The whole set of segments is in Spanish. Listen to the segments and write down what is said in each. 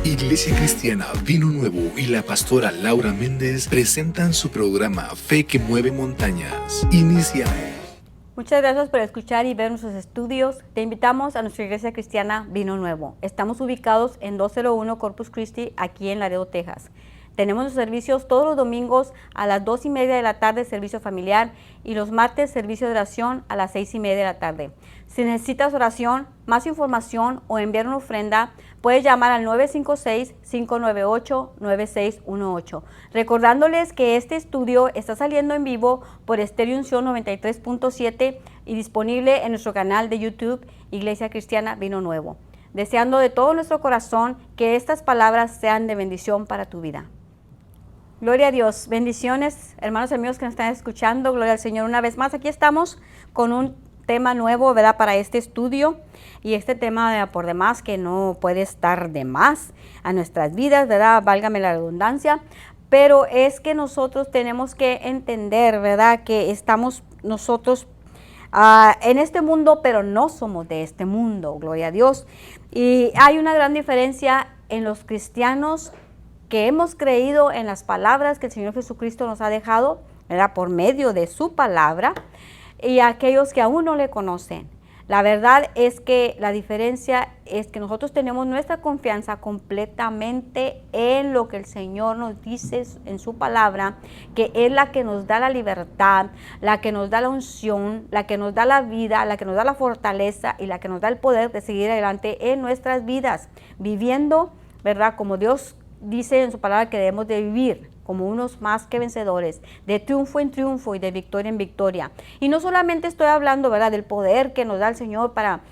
Iglesia Cristiana Vino Nuevo y la pastora Laura Méndez presentan su programa Fe que Mueve Montañas. Iniciamos. Muchas gracias por escuchar y ver nuestros estudios. Te invitamos a nuestra Iglesia Cristiana Vino Nuevo. Estamos ubicados en 201 Corpus Christi, aquí en Laredo, Texas. Tenemos los servicios todos los domingos a las 2:30 de la tarde, servicio familiar, y los martes, servicio de oración a las 6:30 de la tarde. Si necesitas oración, más información o enviar una ofrenda, puedes llamar al 956-598-9618. Recordándoles que este estudio está saliendo en vivo por Estéreo Unción 93.7 y disponible en nuestro canal de YouTube, Iglesia Cristiana Vino Nuevo. Deseando de todo nuestro corazón que estas palabras sean de bendición para tu vida. Gloria a Dios, bendiciones, hermanos y amigos que nos están escuchando, gloria al Señor. Una vez más, aquí estamos con un tema nuevo, ¿verdad?, para este estudio, y este tema por demás que no puede estar de más a nuestras vidas, ¿verdad?, válgame la redundancia, pero es que nosotros tenemos que entender, ¿verdad?, que estamos nosotros en este mundo, pero no somos de este mundo, gloria a Dios. Y hay una gran diferencia en los cristianos que hemos creído en las palabras que el Señor Jesucristo nos ha dejado, ¿verdad?, por medio de su palabra, y aquellos que aún no le conocen. La verdad es que la diferencia es que nosotros tenemos nuestra confianza completamente en lo que el Señor nos dice en su palabra, que es la que nos da la libertad, la que nos da la unción, la que nos da la vida, la que nos da la fortaleza y la que nos da el poder de seguir adelante en nuestras vidas, viviendo, ¿verdad?, como Dios dice en su palabra que debemos de vivir, como unos más que vencedores, de triunfo en triunfo y de victoria en victoria. Y no solamente estoy hablando, ¿verdad?, del poder que nos da el Señor para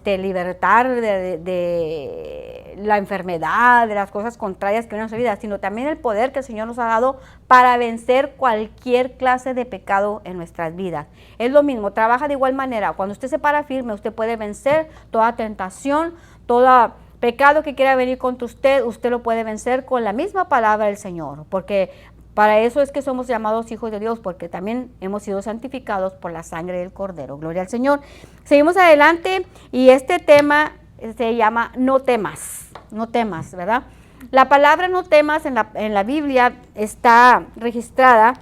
libertar de la enfermedad, de las cosas contrarias que vienen a nuestra vida, sino también el poder que el Señor nos ha dado para vencer cualquier clase de pecado en nuestras vidas. Es lo mismo, trabaja de igual manera. Cuando usted se para firme, usted puede vencer toda tentación, toda pecado que quiera venir contra usted, usted lo puede vencer con la misma palabra del Señor, porque para eso es que somos llamados hijos de Dios, porque también hemos sido santificados por la sangre del Cordero. Gloria al Señor. Seguimos adelante y este tema se llama no temas, ¿verdad? La palabra no temas en la Biblia está registrada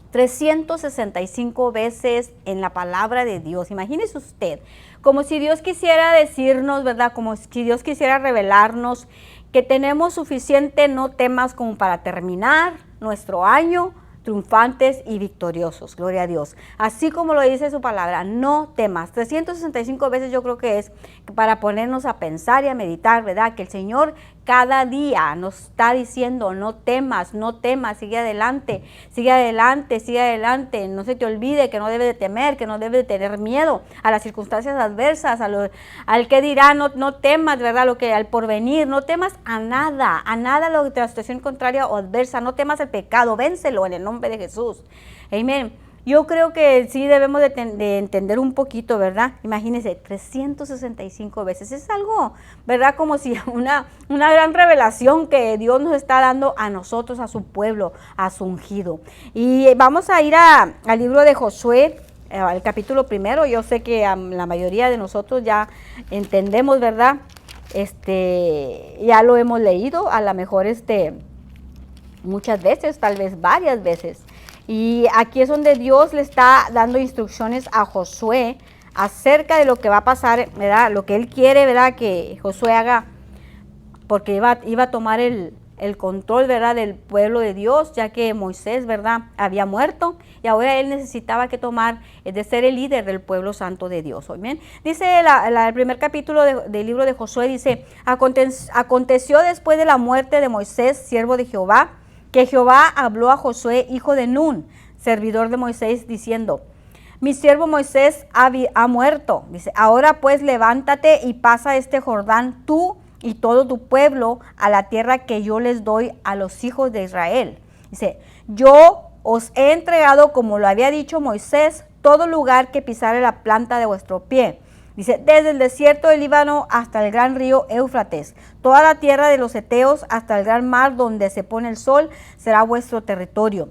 365 veces en la palabra de Dios. Imagínese usted, como si Dios quisiera decirnos, ¿verdad?, como si Dios quisiera revelarnos que tenemos suficiente no temas como para terminar nuestro año triunfantes y victoriosos, gloria a Dios. Así como lo dice su palabra, no temas. 365 veces yo creo que es para ponernos a pensar y a meditar, ¿verdad?, que el Señor cada día nos está diciendo, no temas, sigue adelante, no se te olvide que no debes de temer, que no debes de tener miedo a las circunstancias adversas, al que dirá, no temas, ¿verdad?, al porvenir, no temas a nada lo de la situación contraria o adversa, no temas el pecado, vénselo en el nombre de Jesús. Amén. Yo creo que sí debemos de entender un poquito, ¿verdad? Imagínense, 365 veces. Es algo, ¿verdad?, como si una gran revelación que Dios nos está dando a nosotros, a su pueblo, a su ungido. Y vamos a ir al libro de Josué, al capítulo 1. Yo sé que la mayoría de nosotros ya entendemos, ¿verdad? Ya lo hemos leído, a lo mejor muchas veces, tal vez varias veces. Y aquí es donde Dios le está dando instrucciones a Josué acerca de lo que va a pasar, ¿verdad?, lo que él quiere, ¿verdad?, que Josué haga, porque iba a tomar el control, ¿verdad?, del pueblo de Dios, ya que Moisés, ¿verdad?, había muerto y ahora él necesitaba de ser el líder del pueblo santo de Dios. ¿Amén? Dice el primer capítulo del libro de Josué, dice, aconteció después de la muerte de Moisés, siervo de Jehová, que Jehová habló a Josué, hijo de Nun, servidor de Moisés, diciendo, mi siervo Moisés ha muerto. Dice, ahora pues levántate y pasa este Jordán tú y todo tu pueblo a la tierra que yo les doy a los hijos de Israel. Dice, yo os he entregado, como lo había dicho Moisés, todo lugar que pisare la planta de vuestro pie. Dice, desde el desierto del Líbano hasta el gran río Éufrates, toda la tierra de los heteos hasta el gran mar donde se pone el sol, será vuestro territorio.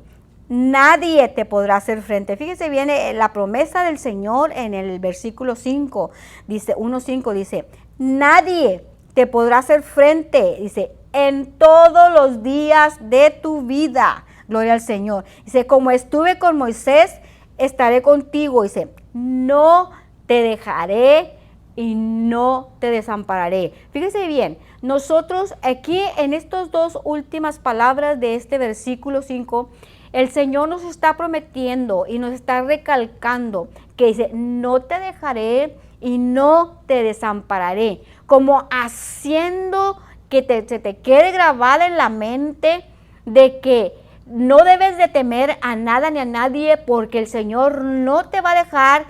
Nadie te podrá hacer frente. Fíjese bien la promesa del Señor en el versículo 5, dice, 1:5, dice, nadie te podrá hacer frente, dice, en todos los días de tu vida. Gloria al Señor. Dice, como estuve con Moisés, estaré contigo. Dice, no te dejaré y no te desampararé. Fíjese bien, nosotros aquí en estas dos últimas palabras de este versículo 5, el Señor nos está prometiendo y nos está recalcando que dice, no te dejaré y no te desampararé, como haciendo que se te quede grabada en la mente de que no debes de temer a nada ni a nadie, porque el Señor no te va a dejar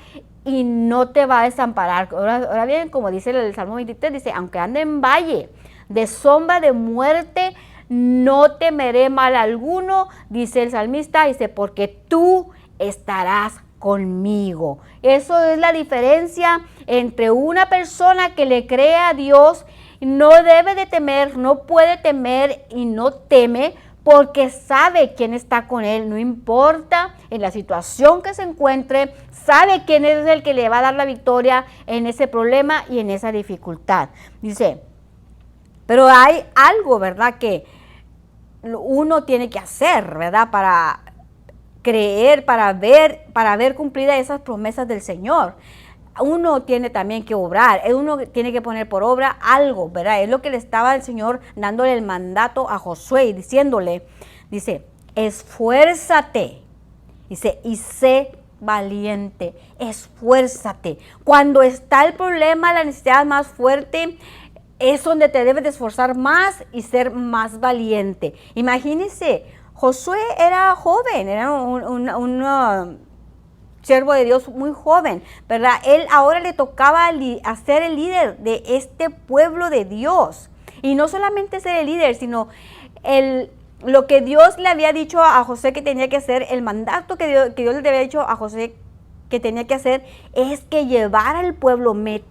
y no te va a desamparar. Ahora bien, como dice el Salmo 23, dice, aunque ande en valle de sombra de muerte, no temeré mal alguno, dice el salmista, dice, porque tú estarás conmigo. Eso es la diferencia entre una persona que le cree a Dios, no debe de temer, no puede temer y no teme, porque sabe quién está con él, no importa en la situación que se encuentre, sabe quién es el que le va a dar la victoria en ese problema y en esa dificultad. Dice, pero hay algo, ¿verdad?, que uno tiene que hacer, ¿verdad?, para creer, para ver cumplidas esas promesas del Señor. Uno tiene también que obrar, uno tiene que poner por obra algo, ¿verdad? Es lo que le estaba el Señor dándole el mandato a Josué y diciéndole, dice, esfuérzate, dice, y sé valiente, esfuérzate. Cuando está el problema, la necesidad más fuerte, es donde te debes de esforzar más y ser más valiente. Imagínense, Josué era joven, era un siervo de Dios muy joven, ¿verdad? Él ahora le tocaba ser el líder de este pueblo de Dios. Y no solamente ser el líder, sino lo que Dios le había dicho a Josué que tenía que hacer, el mandato que Dios le había dicho a Josué que tenía que hacer, es que llevara al pueblo, meter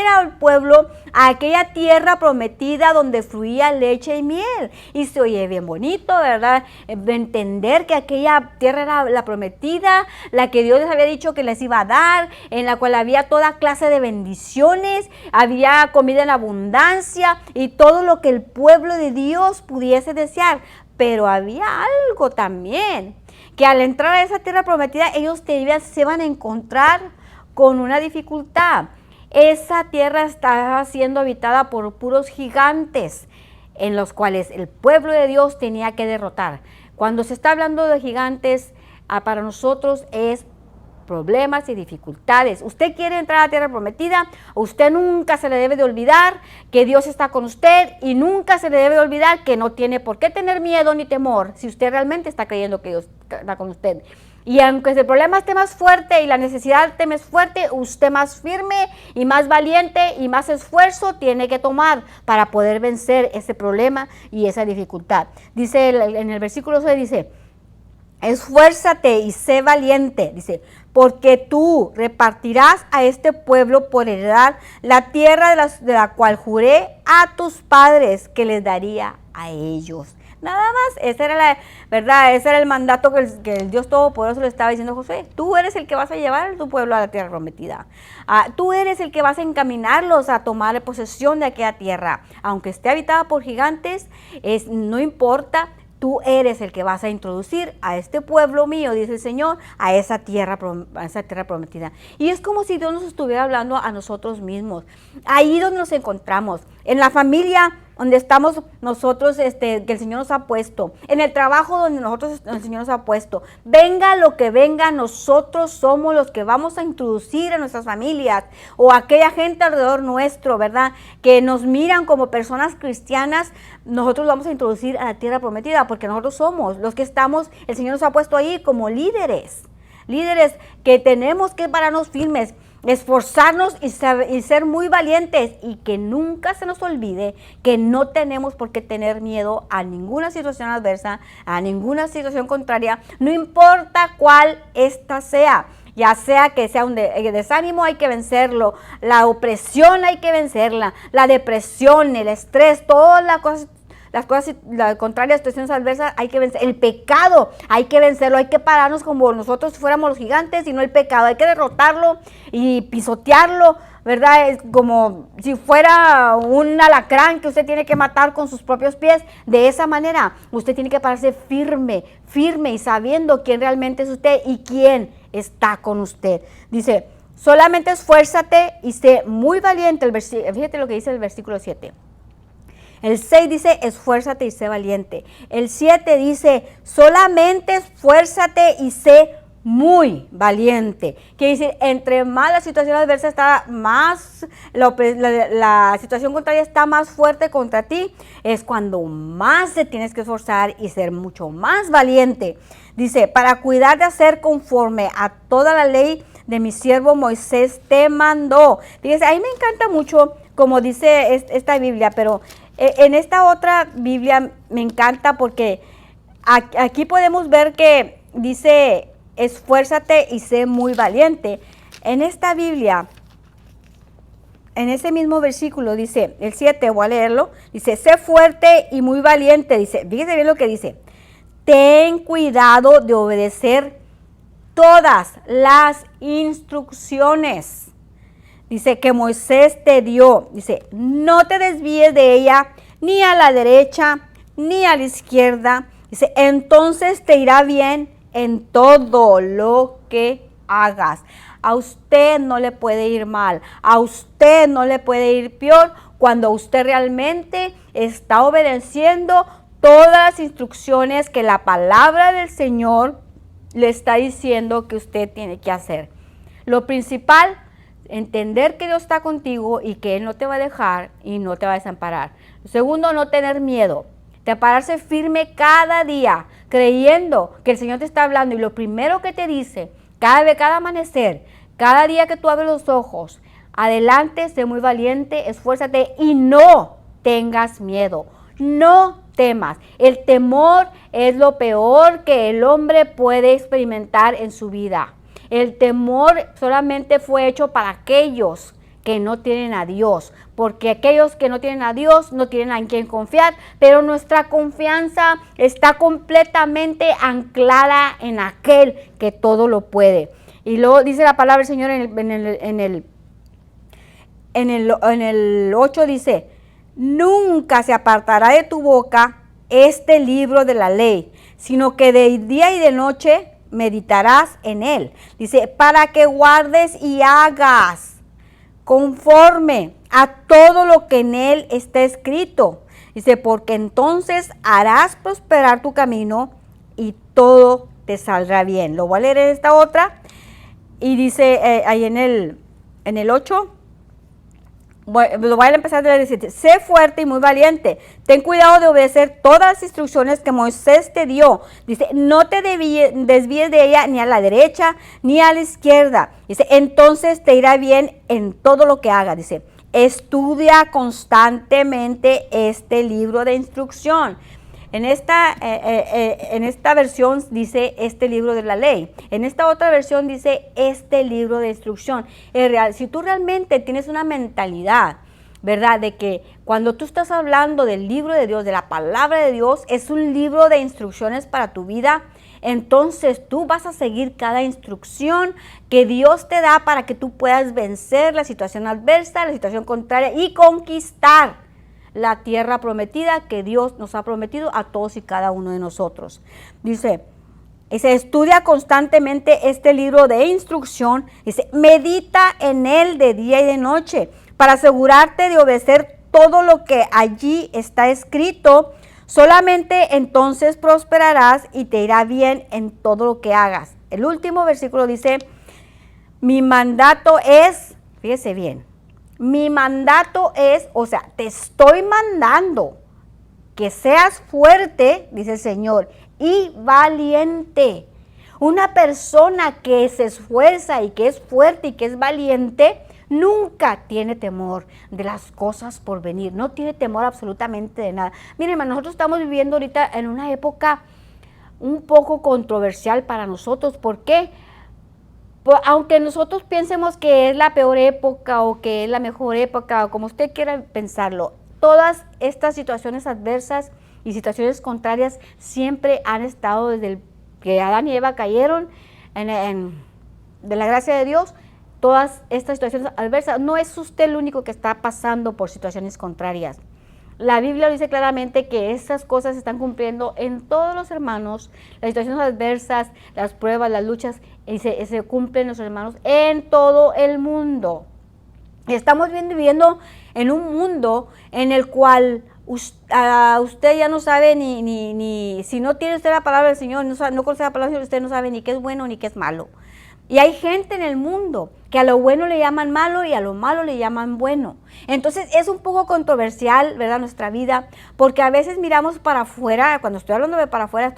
al pueblo a aquella tierra prometida donde fluía leche y miel. Y se oye bien bonito, ¿verdad? Entender que aquella tierra era la prometida, la que Dios les había dicho que les iba a dar, en la cual había toda clase de bendiciones, había comida en abundancia y todo lo que el pueblo de Dios pudiese desear. Pero había algo también, que al entrar a esa tierra prometida ellos se iban a encontrar con una dificultad. Esa tierra estaba siendo habitada por puros gigantes, en los cuales el pueblo de Dios tenía que derrotar. Cuando se está hablando de gigantes, para nosotros es problemas y dificultades. Usted quiere entrar a la tierra prometida, usted nunca se le debe de olvidar que Dios está con usted y nunca se le debe de olvidar que no tiene por qué tener miedo ni temor si usted realmente está creyendo que Dios está con usted. Y aunque el problema esté más fuerte y la necesidad esté más fuerte, usted más firme y más valiente y más esfuerzo tiene que tomar para poder vencer ese problema y esa dificultad. Dice en el versículo 6, dice, esfuérzate y sé valiente, dice, porque tú repartirás a este pueblo por heredad la tierra de la cual juré a tus padres que les daría a ellos. Nada más, esa era la verdad, ese era el mandato que el Dios Todopoderoso le estaba diciendo a Josué. Tú eres el que vas a llevar a tu pueblo a la tierra prometida. Tú eres el que vas a encaminarlos a tomar posesión de aquella tierra. Aunque esté habitada por gigantes, no importa. Tú eres el que vas a introducir a este pueblo mío, dice el Señor, a esa tierra prometida. Y es como si Dios nos estuviera hablando a nosotros mismos. Ahí donde nos encontramos, en la familia donde estamos nosotros, que el Señor nos ha puesto, en el trabajo donde el Señor nos ha puesto. Venga lo que venga, nosotros somos los que vamos a introducir a nuestras familias o a aquella gente alrededor nuestro, ¿verdad? Que nos miran como personas cristianas, nosotros vamos a introducir a la tierra prometida, porque nosotros somos los que estamos, el Señor nos ha puesto ahí como líderes que tenemos que pararnos firmes, esforzarnos y ser muy valientes, y que nunca se nos olvide que no tenemos por qué tener miedo a ninguna situación adversa, a ninguna situación contraria, no importa cuál esta sea. Ya sea que sea un desánimo, hay que vencerlo, la opresión hay que vencerla, la depresión, el estrés, todas las cosas contrarias, situaciones adversas, hay que vencer. El pecado, hay que vencerlo, hay que pararnos como nosotros fuéramos los gigantes y no el pecado. Hay que derrotarlo y pisotearlo ¿verdad? Es como si fuera un alacrán que usted tiene que matar con sus propios pies. De esa manera, usted tiene que pararse firme, firme y sabiendo quién realmente es usted y quién está con usted. Dice, solamente esfuérzate y sé muy valiente. Fíjate lo que dice el versículo 7. El 6 dice, esfuérzate y sé valiente. El 7 dice, solamente esfuérzate y sé muy valiente. Quiere decir, entre más la situación adversa está, más la situación contraria está más fuerte contra ti, es cuando más te tienes que esforzar y ser mucho más valiente. Dice, para cuidar de hacer conforme a toda la ley de mi siervo Moisés te mandó. Fíjese, a mí me encanta mucho como dice esta Biblia, pero en esta otra Biblia me encanta porque aquí podemos ver que dice, esfuérzate y sé muy valiente. En esta Biblia, en ese mismo versículo dice, el 7, voy a leerlo, dice, sé fuerte y muy valiente. Dice, fíjese bien lo que dice, ten cuidado de obedecer todas las instrucciones. Dice que Moisés te dio. Dice, no te desvíes de ella ni a la derecha ni a la izquierda. Dice, entonces te irá bien en todo lo que hagas. A usted no le puede ir mal. A usted no le puede ir peor cuando usted realmente está obedeciendo todas las instrucciones que la palabra del Señor le está diciendo que usted tiene que hacer. Lo principal, entender que Dios está contigo y que Él no te va a dejar y no te va a desamparar. Segundo, no tener miedo, de pararse firme cada día, creyendo que el Señor te está hablando y lo primero que te dice, cada amanecer, cada día que tú abres los ojos, adelante, sé muy valiente, esfuérzate y no tengas miedo, no temas. El temor es lo peor que el hombre puede experimentar en su vida. El temor solamente fue hecho para aquellos que no tienen a Dios, porque aquellos que no tienen a Dios no tienen a quien confiar, pero nuestra confianza está completamente anclada en aquel que todo lo puede. Y luego dice la palabra del Señor en el 8 dice, nunca se apartará de tu boca este libro de la ley, sino que de día y de noche meditarás en él. Dice, para que guardes y hagas conforme a todo lo que en él está escrito. Dice, porque entonces harás prosperar tu camino y todo te saldrá bien. Lo voy a leer en esta otra. Y dice ahí en el 8, lo voy a empezar a decir, sé fuerte y muy valiente, ten cuidado de obedecer todas las instrucciones que Moisés te dio. Dice, no te desvíes de ella ni a la derecha ni a la izquierda. Dice, entonces te irá bien en todo lo que hagas. Dice, estudia constantemente este libro de instrucción. En esta versión dice este libro de la ley. En esta otra versión dice este libro de instrucción. Si tú realmente tienes una mentalidad, ¿verdad? De que cuando tú estás hablando del libro de Dios, de la palabra de Dios, es un libro de instrucciones para tu vida, entonces tú vas a seguir cada instrucción que Dios te da para que tú puedas vencer la situación adversa, la situación contraria y conquistar la tierra prometida que Dios nos ha prometido a todos y cada uno de nosotros. Dice, estudia constantemente este libro de instrucción. Dice, medita en él de día y de noche para asegurarte de obedecer todo lo que allí está escrito. Solamente entonces prosperarás y te irá bien en todo lo que hagas. El último versículo dice, mi mandato es, fíjese bien, mi mandato es, o sea, te estoy mandando que seas fuerte, dice el Señor, y valiente. Una persona que se esfuerza y que es fuerte y que es valiente, nunca tiene temor de las cosas por venir, no tiene temor absolutamente de nada. Miren, hermano, nosotros estamos viviendo ahorita en una época un poco controversial para nosotros. ¿Por qué? Aunque nosotros pensemos que es la peor época o que es la mejor época o como usted quiera pensarlo, todas estas situaciones adversas y situaciones contrarias siempre han estado desde que Adán y Eva cayeron de la gracia de Dios. todas estas situaciones adversas. No es usted el único que está pasando por situaciones contrarias. La Biblia dice claramente que estas cosas se están cumpliendo en todos los hermanos, las situaciones adversas, las pruebas, las luchas, y se cumplen los hermanos en todo el mundo. Estamos viviendo en un mundo en el cual usted ya no sabe ni si no tiene usted la palabra del Señor, no conoce la palabra del Señor, usted no sabe ni qué es bueno ni qué es malo. Y hay gente en el mundo que a lo bueno le llaman malo y a lo malo le llaman bueno. Entonces es un poco controversial, ¿verdad?, nuestra vida, porque a veces miramos para afuera. Cuando estoy hablando de para afuera,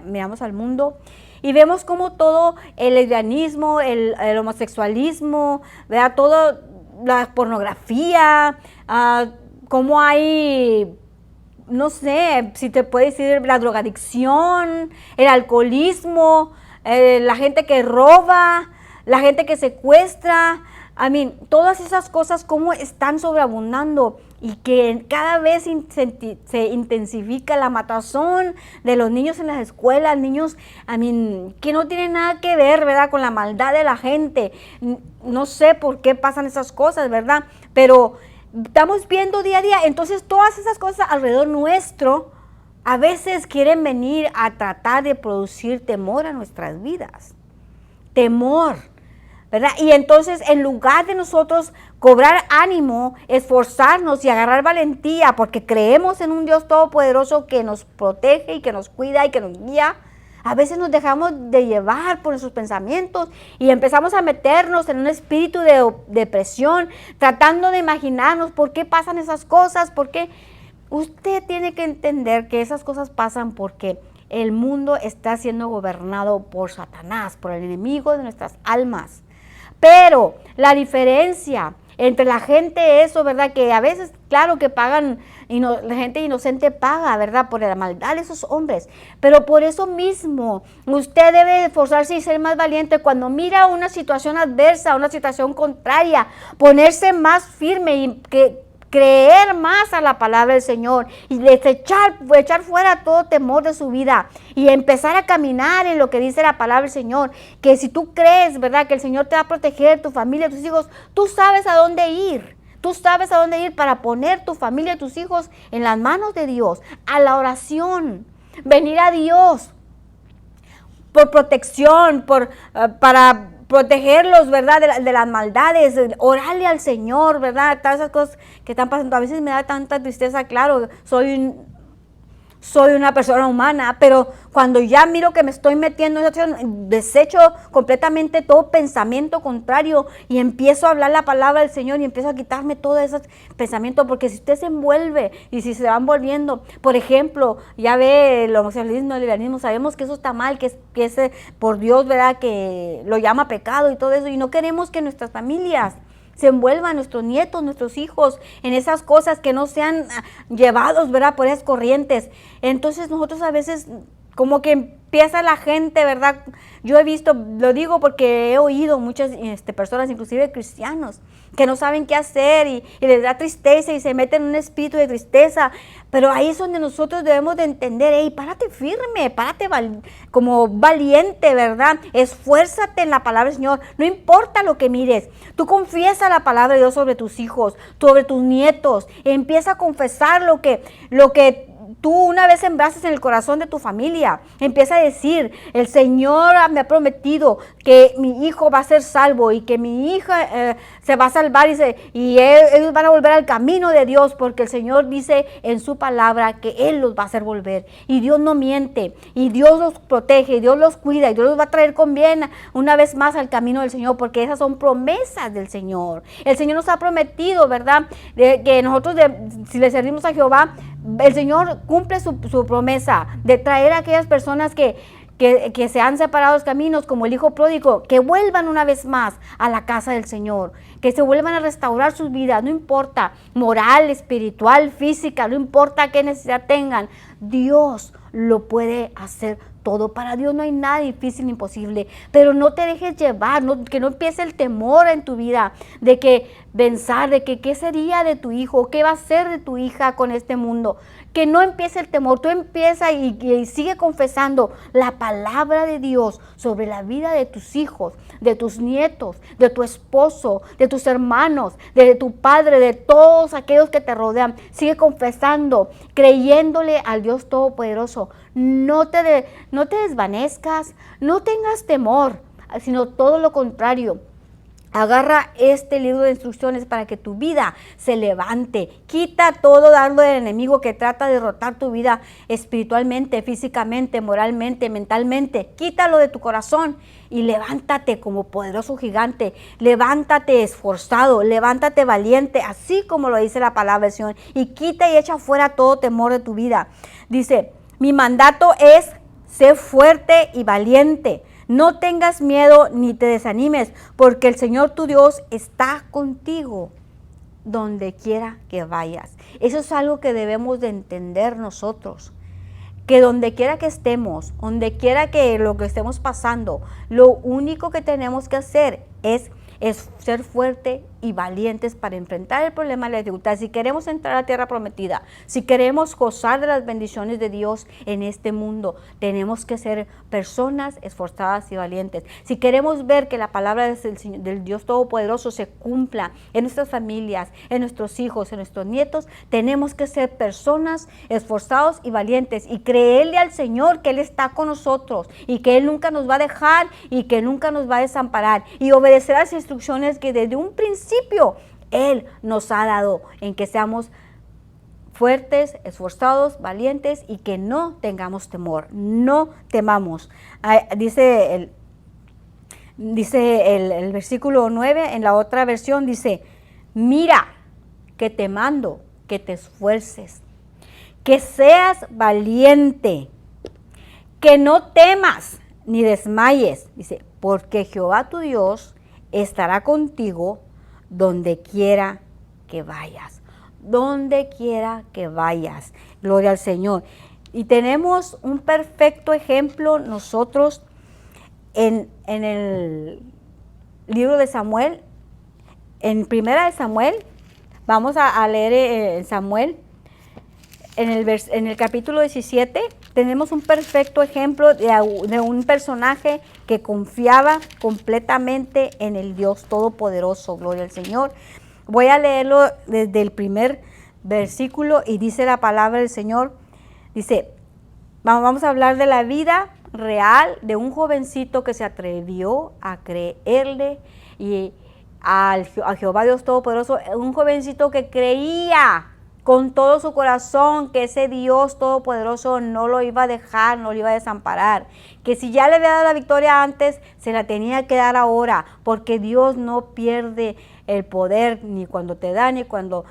miramos al mundo y vemos como todo el lesbianismo, el homosexualismo, ¿verdad?, todo la pornografía, cómo hay, no sé, si te puede decir, la drogadicción, el alcoholismo, la gente que roba, la gente que secuestra, todas esas cosas cómo están sobreabundando y que cada vez se intensifica la matazón de los niños en las escuelas, niños, que no tienen nada que ver, ¿verdad?, con la maldad de la gente. No sé por qué pasan esas cosas, ¿verdad?, pero estamos viendo día a día. Entonces todas esas cosas alrededor nuestro a veces quieren venir a tratar de producir temor a nuestras vidas. Temor, ¿verdad? Y entonces, en lugar de nosotros cobrar ánimo, esforzarnos y agarrar valentía, porque creemos en un Dios todopoderoso que nos protege y que nos cuida y que nos guía, a veces nos dejamos de llevar por nuestros pensamientos y empezamos a meternos en un espíritu de depresión, tratando de imaginarnos por qué pasan esas cosas, por qué. Usted tiene que entender que esas cosas pasan porque el mundo está siendo gobernado por Satanás, por el enemigo de nuestras almas. Pero la diferencia entre la gente, eso, ¿verdad?, que a veces, claro que pagan, la gente inocente paga, ¿verdad?, por la maldad de esos hombres. Pero por eso mismo, usted debe esforzarse y ser más valiente cuando mira una situación adversa, una situación contraria, ponerse más firme y creer más a la palabra del Señor y echar fuera todo temor de su vida y empezar a caminar en lo que dice la palabra del Señor, que si tú crees, ¿verdad?, que el Señor te va a proteger, tu familia, tus hijos, tú sabes a dónde ir. Tú sabes a dónde ir para poner tu familia y tus hijos en las manos de Dios, a la venir a Dios por protección, para protegerlos, ¿verdad?, de las maldades, orarle al Señor, ¿verdad?, todas esas cosas que están pasando. A veces me da tanta tristeza, claro, soy una persona humana, pero cuando ya miro que me estoy metiendo en esa situación, desecho completamente todo pensamiento contrario y empiezo a hablar la palabra del Señor y empiezo a quitarme todos esos pensamientos, porque si usted se envuelve y si se van volviendo, por ejemplo, ya ve el homosexualismo, el lesbianismo, sabemos que eso está mal, que es por Dios, ¿verdad?, que lo llama pecado y todo eso, y no queremos que nuestras familias se envuelvan, nuestros nietos, nuestros hijos, en esas cosas, que no sean llevados, ¿verdad?, por esas corrientes. Entonces nosotros a veces como que empieza la gente, ¿verdad? Yo he visto, lo digo porque he oído muchas personas, inclusive cristianos, que no saben qué hacer y les da tristeza y se meten en un espíritu de tristeza. Pero ahí es donde nosotros debemos de entender, hey, párate firme, párate como valiente, ¿verdad? Esfuérzate en la palabra del Señor, no importa lo que mires. Tú confiesa la palabra de Dios sobre tus hijos, sobre tus nietos. Empieza a confesar lo que tú una vez sembraste en el corazón de tu familia. Empieza a decir, el Señor me ha prometido que mi hijo va a ser salvo y que mi hija se va a salvar y ellos van a volver al camino de Dios, porque el Señor dice en su palabra que Él los va a hacer volver. Y Dios no miente, y Dios los protege, y Dios los cuida, y Dios los va a traer con bien una vez más al camino del Señor, porque esas son promesas del Señor. El Señor nos ha prometido, ¿verdad?, que nosotros, si le servimos a Jehová, el Señor cumple su promesa de traer a aquellas personas que se han separado los caminos, como el hijo pródigo, que vuelvan una vez más a la casa del Señor, que se vuelvan a restaurar sus vidas, no importa, moral, espiritual, física, no importa qué necesidad tengan, Dios lo puede hacer todo. Para Dios no hay nada difícil ni imposible, pero no te dejes llevar, que no empiece el temor en tu vida de que pensar de que qué sería de tu hijo, qué va a ser de tu hija con este mundo. Que no empiece el temor, tú empieza y sigue confesando la palabra de Dios sobre la vida de tus hijos, de tus nietos, de tu esposo, de tus hermanos, de tu padre, de todos aquellos que te rodean. Sigue confesando, creyéndole al Dios Todopoderoso. No te desvanezcas, no tengas temor, sino todo lo contrario. Agarra este libro de instrucciones para que tu vida se levante. Quita todo dardo del enemigo que trata de derrotar tu vida espiritualmente, físicamente, moralmente, mentalmente. Quítalo de tu corazón y levántate como poderoso gigante. Levántate esforzado, levántate valiente, así como lo dice la palabra del Señor. Y quita y echa fuera todo temor de tu vida. Dice, mi mandato es ser fuerte y valiente. No tengas miedo ni te desanimes, porque el Señor tu Dios está contigo donde quiera que vayas. Eso es algo que debemos de entender nosotros, que donde quiera que estemos, donde quiera que lo que estemos pasando, lo único que tenemos que hacer es ser fuerte y valientes para enfrentar el problema de la dificultad. Si queremos entrar a la tierra prometida, si queremos gozar de las bendiciones de Dios en este mundo, tenemos que ser personas esforzadas y valientes. Si queremos ver que la palabra del Dios Todopoderoso se cumpla en nuestras familias, en nuestros hijos, en nuestros nietos, tenemos que ser personas esforzados y valientes y creerle al Señor que Él está con nosotros y que Él nunca nos va a dejar y que nunca nos va a desamparar, y obedecer las instrucciones que desde un principio Él nos ha dado, en que seamos fuertes, esforzados, valientes y que no tengamos temor, no temamos. Dice el versículo 9, en la otra versión dice, mira que te mando que te esfuerces, que seas valiente, que no temas ni desmayes. Dice, porque Jehová tu Dios estará contigo donde quiera que vayas. Donde quiera que vayas. Gloria al Señor. Y tenemos un perfecto ejemplo nosotros en el libro de Samuel. En primera de Samuel, vamos a leer en Samuel, en el capítulo 17, tenemos un perfecto ejemplo de un personaje que confiaba completamente en el Dios Todopoderoso. Gloria al Señor. Voy a leerlo desde el primer versículo y dice la palabra del Señor. Dice, vamos a hablar de la vida real de un jovencito que se atrevió a creerle y a Jehová Dios Todopoderoso. Un jovencito que creía con todo su corazón que ese Dios Todopoderoso no lo iba a dejar, no lo iba a desamparar, que si ya le había dado la victoria antes, se la tenía que dar ahora, porque Dios no pierde el poder ni cuando te da, ni cuando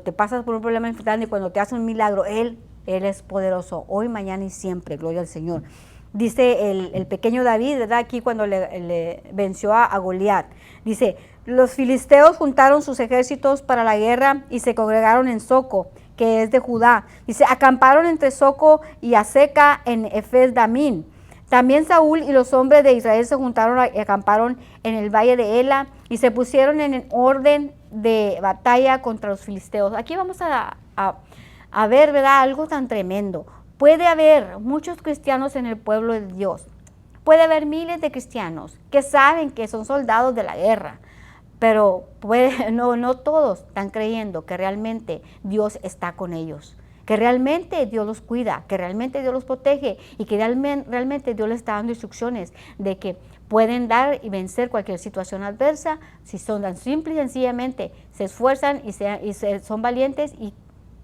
te pasas por un problema ni cuando te hace un milagro. Él es poderoso, hoy, mañana y siempre. Gloria al Señor. Dice el pequeño David, ¿verdad? Aquí cuando le venció a Goliat, dice, los filisteos juntaron sus ejércitos para la guerra y se congregaron en Soco, que es de Judá. Dice, acamparon entre Soco y Aseca en Efes-Damín. También Saúl y los hombres de Israel se juntaron y acamparon en el valle de Ela y se pusieron en orden de batalla contra los filisteos. Aquí vamos a ver, ¿verdad? Algo tan tremendo. Puede haber muchos cristianos en el pueblo de Dios. Puede haber miles de cristianos que saben que son soldados de la guerra, pero no todos están creyendo que realmente Dios está con ellos, que realmente Dios los cuida, que realmente Dios los protege y que realmente Dios les está dando instrucciones de que pueden dar y vencer cualquier situación adversa si son tan simple y sencillamente se esfuerzan y son valientes y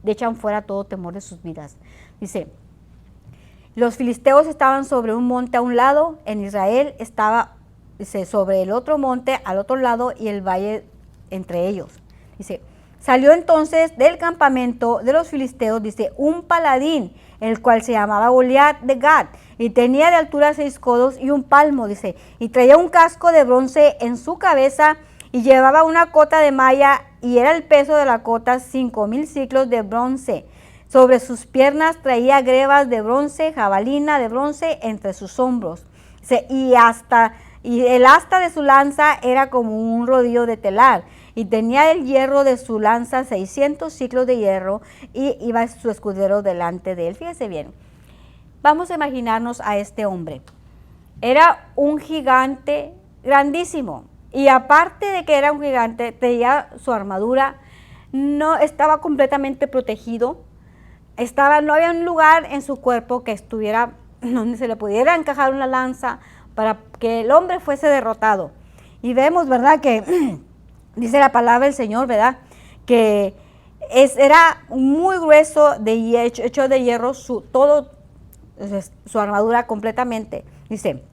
echan fuera todo temor de sus vidas. Dice, los filisteos estaban sobre un monte a un lado, en Israel estaba sobre el otro monte al otro lado y el valle entre ellos. Dice, salió entonces del campamento de los filisteos, dice, un paladín, el cual se llamaba Goliat de Gat, y tenía de altura 6 codos y un palmo, dice, y traía un casco de bronce en su cabeza y llevaba una cota de malla y era el peso de la cota 5,000 ciclos de bronce. Sobre sus piernas traía grebas de bronce, jabalina de bronce entre sus hombros. Y el asta de su lanza era como un rodillo de telar. Y tenía el hierro de su lanza 600 ciclos de hierro, y iba su escudero delante de él. Fíjese bien, vamos a imaginarnos a este hombre. Era un gigante grandísimo. Y aparte de que era un gigante, tenía su armadura, no estaba completamente protegido. No había un lugar en su cuerpo que estuviera donde se le pudiera encajar una lanza para que el hombre fuese derrotado. Y vemos, ¿verdad?, que dice la palabra del Señor, ¿verdad?, que era muy grueso, hecho de hierro, todo su armadura completamente. Dice,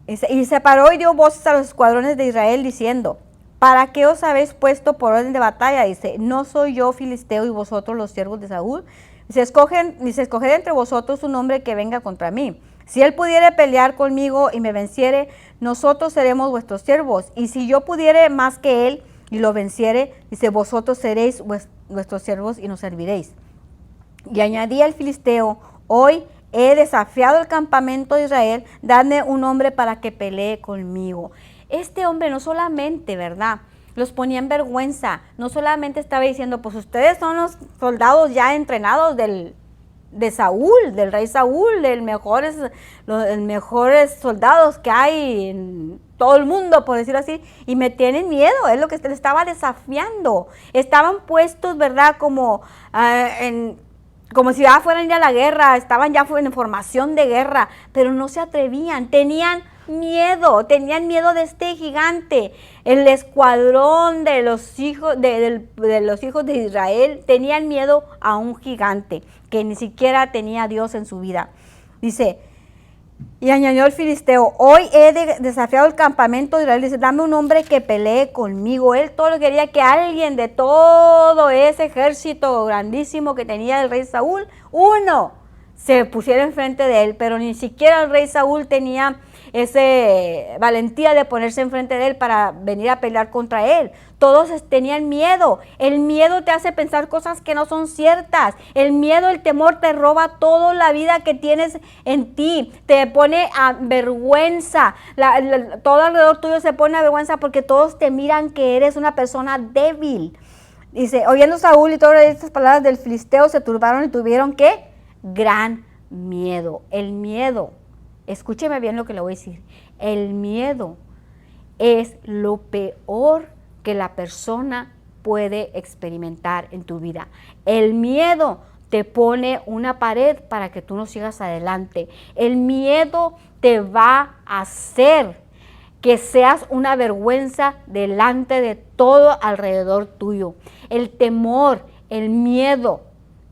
y se paró y dio voces a los escuadrones de Israel diciendo: ¿para qué os habéis puesto por orden de batalla? Dice, ¿no soy yo filisteo y vosotros los siervos de Saúl? Dice, escoged entre vosotros un hombre que venga contra mí. Si él pudiere pelear conmigo y me venciere, nosotros seremos vuestros siervos. Y si yo pudiere más que él y lo venciere, dice, vosotros seréis vuestros siervos y nos serviréis. Y añadía el filisteo: hoy he desafiado el campamento de Israel, dadme un hombre para que pelee conmigo. Este hombre no solamente, ¿verdad?, los ponía en vergüenza, no solamente estaba diciendo, pues ustedes son los soldados ya entrenados de Saúl, del rey Saúl, los mejores soldados que hay en todo el mundo, por decirlo así, y me tienen miedo, es lo que le estaba desafiando. Estaban puestos, ¿verdad?, como si ya fueran ya a la guerra, estaban ya en formación de guerra, pero no se atrevían, tenían miedo de este gigante. El escuadrón de los hijos de Israel tenían miedo a un gigante que ni siquiera tenía a Dios en su vida. Dice, y añadió el filisteo: hoy he desafiado el campamento de Israel. Dice, dame un hombre que pelee conmigo. Él todo lo quería que alguien de todo ese ejército grandísimo que tenía el rey Saúl, uno se pusiera enfrente de él, pero ni siquiera el rey Saúl tenía esa valentía de ponerse enfrente de él para venir a pelear contra él. Todos tenían miedo. El miedo te hace pensar cosas que no son ciertas. El miedo, el temor te roba toda la vida que tienes en ti. Te pone a vergüenza. Todo alrededor tuyo se pone a vergüenza porque todos te miran que eres una persona débil. Dice, oyendo Saúl y todas estas palabras del filisteo, se turbaron y tuvieron ¿qué? Gran miedo. El miedo, escúcheme bien lo que le voy a decir, el miedo es lo peor que la persona puede experimentar en tu vida. El miedo te pone una pared para que tú no sigas adelante. El miedo te va a hacer que seas una vergüenza delante de todo alrededor tuyo. El temor, el miedo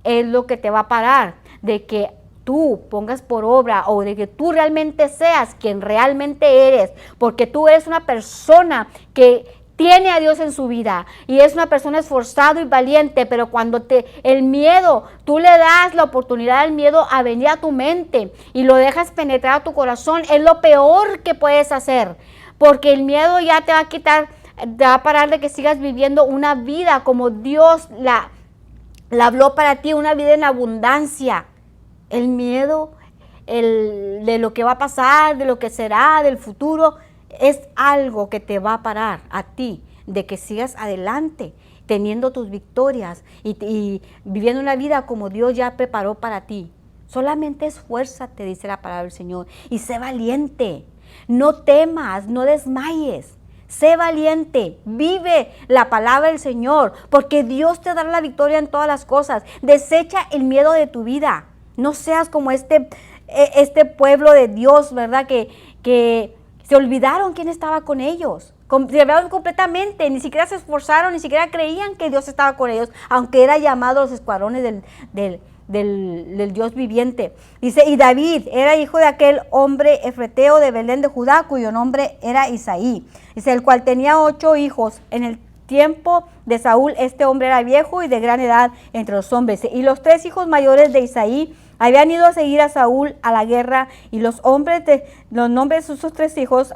es lo que te va a parar de que tú pongas por obra o de que tú realmente seas quien realmente eres, porque tú eres una persona que tiene a Dios en su vida y es una persona esforzada y valiente, pero cuando el miedo, tú le das la oportunidad al miedo a venir a tu mente y lo dejas penetrar a tu corazón, es lo peor que puedes hacer, porque el miedo ya te va a quitar, te va a parar de que sigas viviendo una vida como Dios la habló para ti, una vida en abundancia. El miedo de lo que va a pasar, de lo que será, del futuro, es algo que te va a parar a ti, de que sigas adelante, teniendo tus victorias y viviendo una vida como Dios ya preparó para ti. Solamente esfuérzate, dice la palabra del Señor, y sé valiente. No temas, no desmayes. Sé valiente, vive la palabra del Señor, porque Dios te dará la victoria en todas las cosas. Desecha el miedo de tu vida. No seas como este pueblo de Dios, ¿verdad? Que se olvidaron quién estaba con ellos. Se olvidaron completamente, ni siquiera se esforzaron, ni siquiera creían que Dios estaba con ellos, aunque era llamado los escuadrones del Dios viviente. Dice, y David era hijo de aquel hombre efreteo de Belén de Judá, cuyo nombre era Isaí. Dice, el cual tenía 8 hijos. En el tiempo de Saúl, este hombre era viejo y de gran edad entre los hombres. Y los 3 hijos mayores de Isaí habían ido a seguir a Saúl a la guerra, y los nombres de sus 3 hijos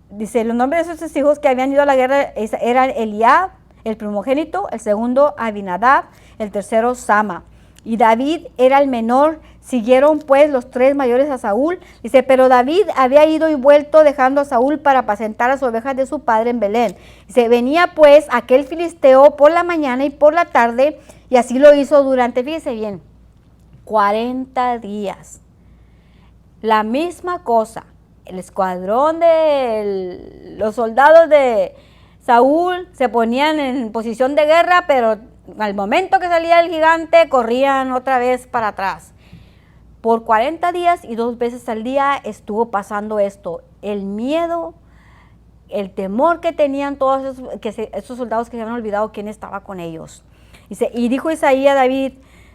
los nombres de sus 3 hijos que habían ido a la guerra eran Eliab, el primogénito, el segundo Abinadab, el tercero Sama. Y David era el menor. Siguieron pues los 3 mayores a Saúl. Dice, pero David había ido y vuelto dejando a Saúl para apacentar las ovejas de su padre en Belén. Dice, venía pues aquel filisteo por la mañana y por la tarde, y así lo hizo durante, fíjese bien, 40 días. La misma cosa. El escuadrón de los soldados de Saúl se ponían en posición de guerra, pero al momento que salía el gigante, corrían otra vez para atrás. Por 40 días y 2 veces al día estuvo pasando esto. El miedo, el temor que tenían todos esos soldados que se habían olvidado quién estaba con ellos. Dice, y dijo Isaí a David,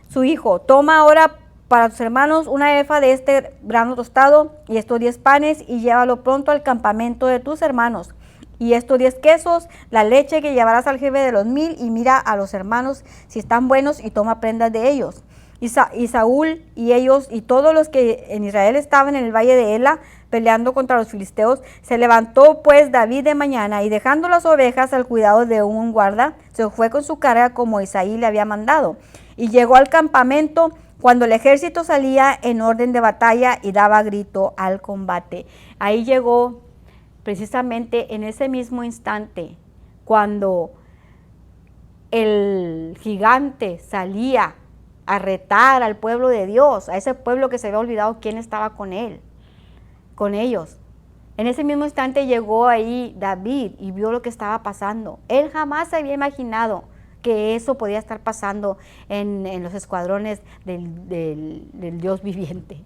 su hijo, toma ahora para tus hermanos una efa de este grano tostado y estos 10 panes y llévalo pronto al campamento de tus hermanos. Y estos 10 quesos, la leche que llevarás al jefe de los 1000 y mira a los hermanos si están buenos y toma prendas de ellos. Y Saúl y ellos y todos los que en Israel estaban en el valle de Ela peleando contra los filisteos, se levantó pues David de mañana y dejando las ovejas al cuidado de un guarda, se fue con su carga como Isaí le había mandado. Y llegó al campamento cuando el ejército salía en orden de batalla y daba grito al combate. Ahí llegó precisamente en ese mismo instante, cuando el gigante salía a retar al pueblo de Dios, a ese pueblo que se había olvidado quién estaba con él, con ellos. En ese mismo instante llegó ahí David y vio lo que estaba pasando. Él jamás se había imaginado que eso podía estar pasando en los escuadrones del Dios viviente.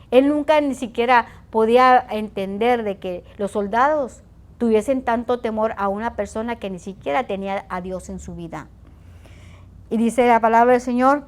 Él nunca ni siquiera podía entender de que los soldados tuviesen tanto temor a una persona que ni siquiera tenía a Dios en su vida. Y dice la palabra del Señor,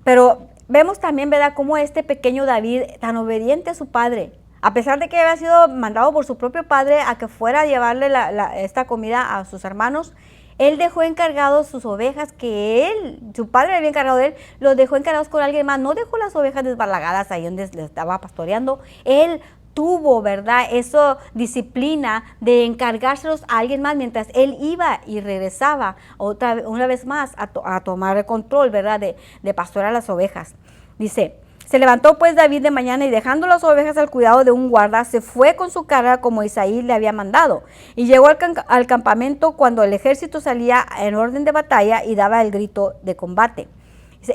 pero vemos también, ¿verdad?, cómo este pequeño David, tan obediente a su padre, a pesar de que había sido mandado por su propio padre a que fuera a llevarle esta comida a sus hermanos, él dejó encargados sus ovejas que su padre le había encargado de él, los dejó encargados con alguien más, no dejó las ovejas desbalagadas ahí donde le estaba pastoreando. Él tuvo, ¿verdad?, eso, disciplina de encargárselos a alguien más mientras él iba y regresaba una vez más a tomar el control, ¿verdad?, de pastorear las ovejas. Dice, se levantó pues David de mañana y dejando las ovejas al cuidado de un guarda, se fue con su carga como Isaí le había mandado. Y llegó al campamento cuando el ejército salía en orden de batalla y daba el grito de combate.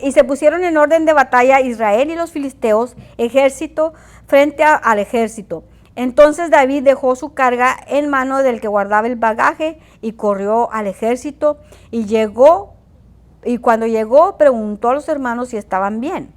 Y se pusieron en orden de batalla Israel y los filisteos, ejército frente al ejército. Entonces David dejó su carga en mano del que guardaba el bagaje y corrió al ejército y cuando llegó preguntó a los hermanos si estaban bien.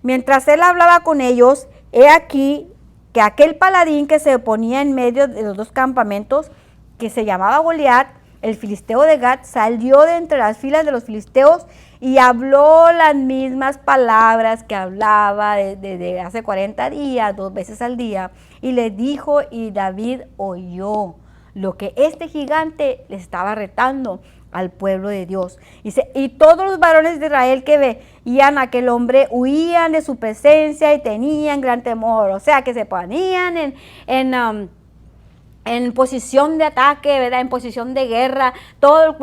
Mientras él hablaba con ellos, he aquí que aquel paladín que se ponía en medio de los 2 campamentos, que se llamaba Goliat, el filisteo de Gat, salió de entre las filas de los filisteos y habló las mismas palabras que hablaba desde hace 40 días, 2 veces al día, y le dijo, y David oyó lo que este gigante le estaba retando al pueblo de Dios. Dice, y todos los varones de Israel que veían a aquel hombre huían de su presencia y tenían gran temor. O sea, que se ponían en posición de ataque, ¿verdad?, en posición de guerra. Todo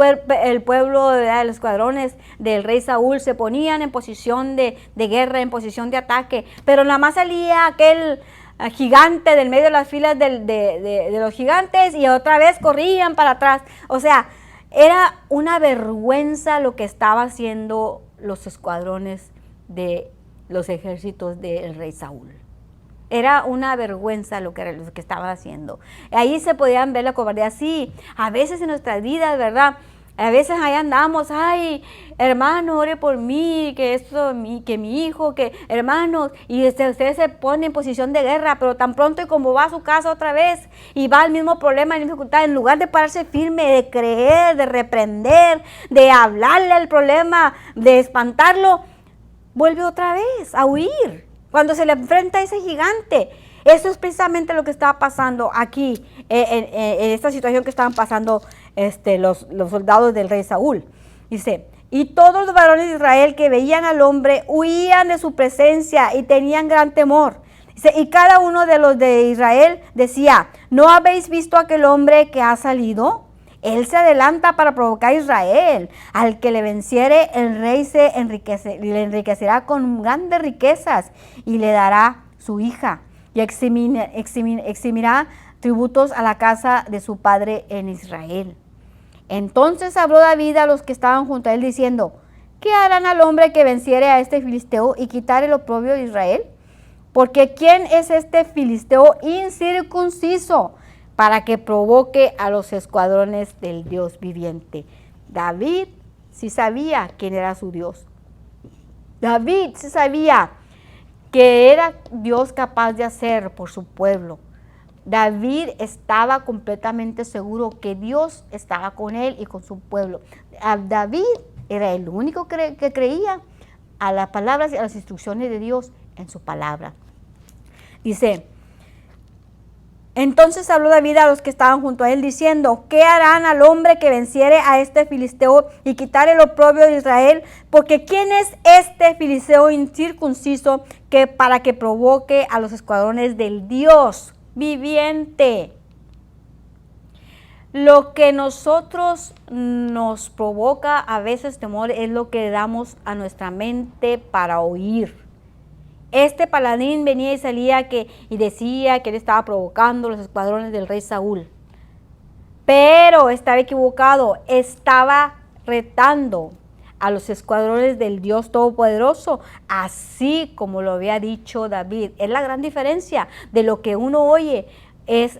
el pueblo, ¿verdad?, de los escuadrones del rey Saúl se ponían en posición de guerra, en posición de ataque. Pero nada más salía aquel gigante del medio de las filas de los gigantes y otra vez corrían para atrás. O sea, era una vergüenza lo que estaba haciendo los escuadrones de los ejércitos del rey Saúl. Era una vergüenza lo que estaban haciendo. Ahí se podían ver la cobardía. Sí, a veces en nuestras vidas, ¿verdad?, a veces ahí andamos, ay, hermano, ore por mí, que mi hijo, que hermanos, y ustedes se ponen en posición de guerra, pero tan pronto y como va a su casa otra vez y va al mismo problema, a la dificultad, en lugar de pararse firme, de creer, de reprender, de hablarle al problema, de espantarlo, vuelve otra vez a huir cuando se le enfrenta a ese gigante. Eso es precisamente lo que estaba pasando aquí, en esta situación que estaban pasando los soldados del rey Saúl. Dice, y todos los varones de Israel que veían al hombre huían de su presencia y tenían gran temor. Dice, y cada uno de los de Israel decía, ¿no habéis visto aquel hombre que ha salido? Él se adelanta para provocar a Israel. Al que le venciere, el rey le enriquecerá con grandes riquezas y le dará su hija y eximirá tributos a la casa de su padre en Israel. Entonces habló David a los que estaban junto a él diciendo, ¿qué harán al hombre que venciere a este filisteo y quitare el oprobio de Israel? Porque ¿quién es este filisteo incircunciso para que provoque a los escuadrones del Dios viviente? David sí sabía quién era su Dios. David sí sabía que era Dios capaz de hacer por su pueblo. David estaba completamente seguro que Dios estaba con él y con su pueblo. David era el único que creía a las palabras y a las instrucciones de Dios en su palabra. Dice, entonces habló David a los que estaban junto a él diciendo, ¿qué harán al hombre que venciere a este filisteo y quitare el oprobio de Israel? Porque ¿quién es este filisteo incircunciso que para que provoque a los escuadrones del Dios viviente? Lo que nosotros nos provoca a veces temor es lo que damos a nuestra mente para oír. Este paladín venía y salía y decía que él estaba provocando los escuadrones del rey Saúl. Pero estaba equivocado, estaba retando a los escuadrones del Dios Todopoderoso, así como lo había dicho David. Es la gran diferencia de lo que uno oye,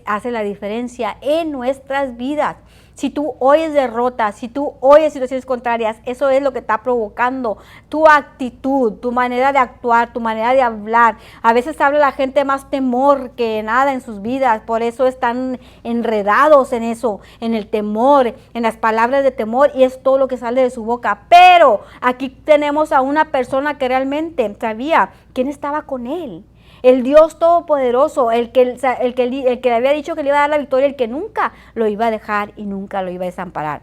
hace la diferencia en nuestras vidas. Si tú oyes derrota, si tú oyes situaciones contrarias, eso es lo que está provocando tu actitud, tu manera de actuar, tu manera de hablar. A veces habla la gente más temor que nada en sus vidas, por eso están enredados en eso, en el temor, en las palabras de temor, y es todo lo que sale de su boca. Pero aquí tenemos a una persona que realmente sabía quién estaba con él. El Dios Todopoderoso, el que le había dicho que le iba a dar la victoria, el que nunca lo iba a dejar y nunca lo iba a desamparar.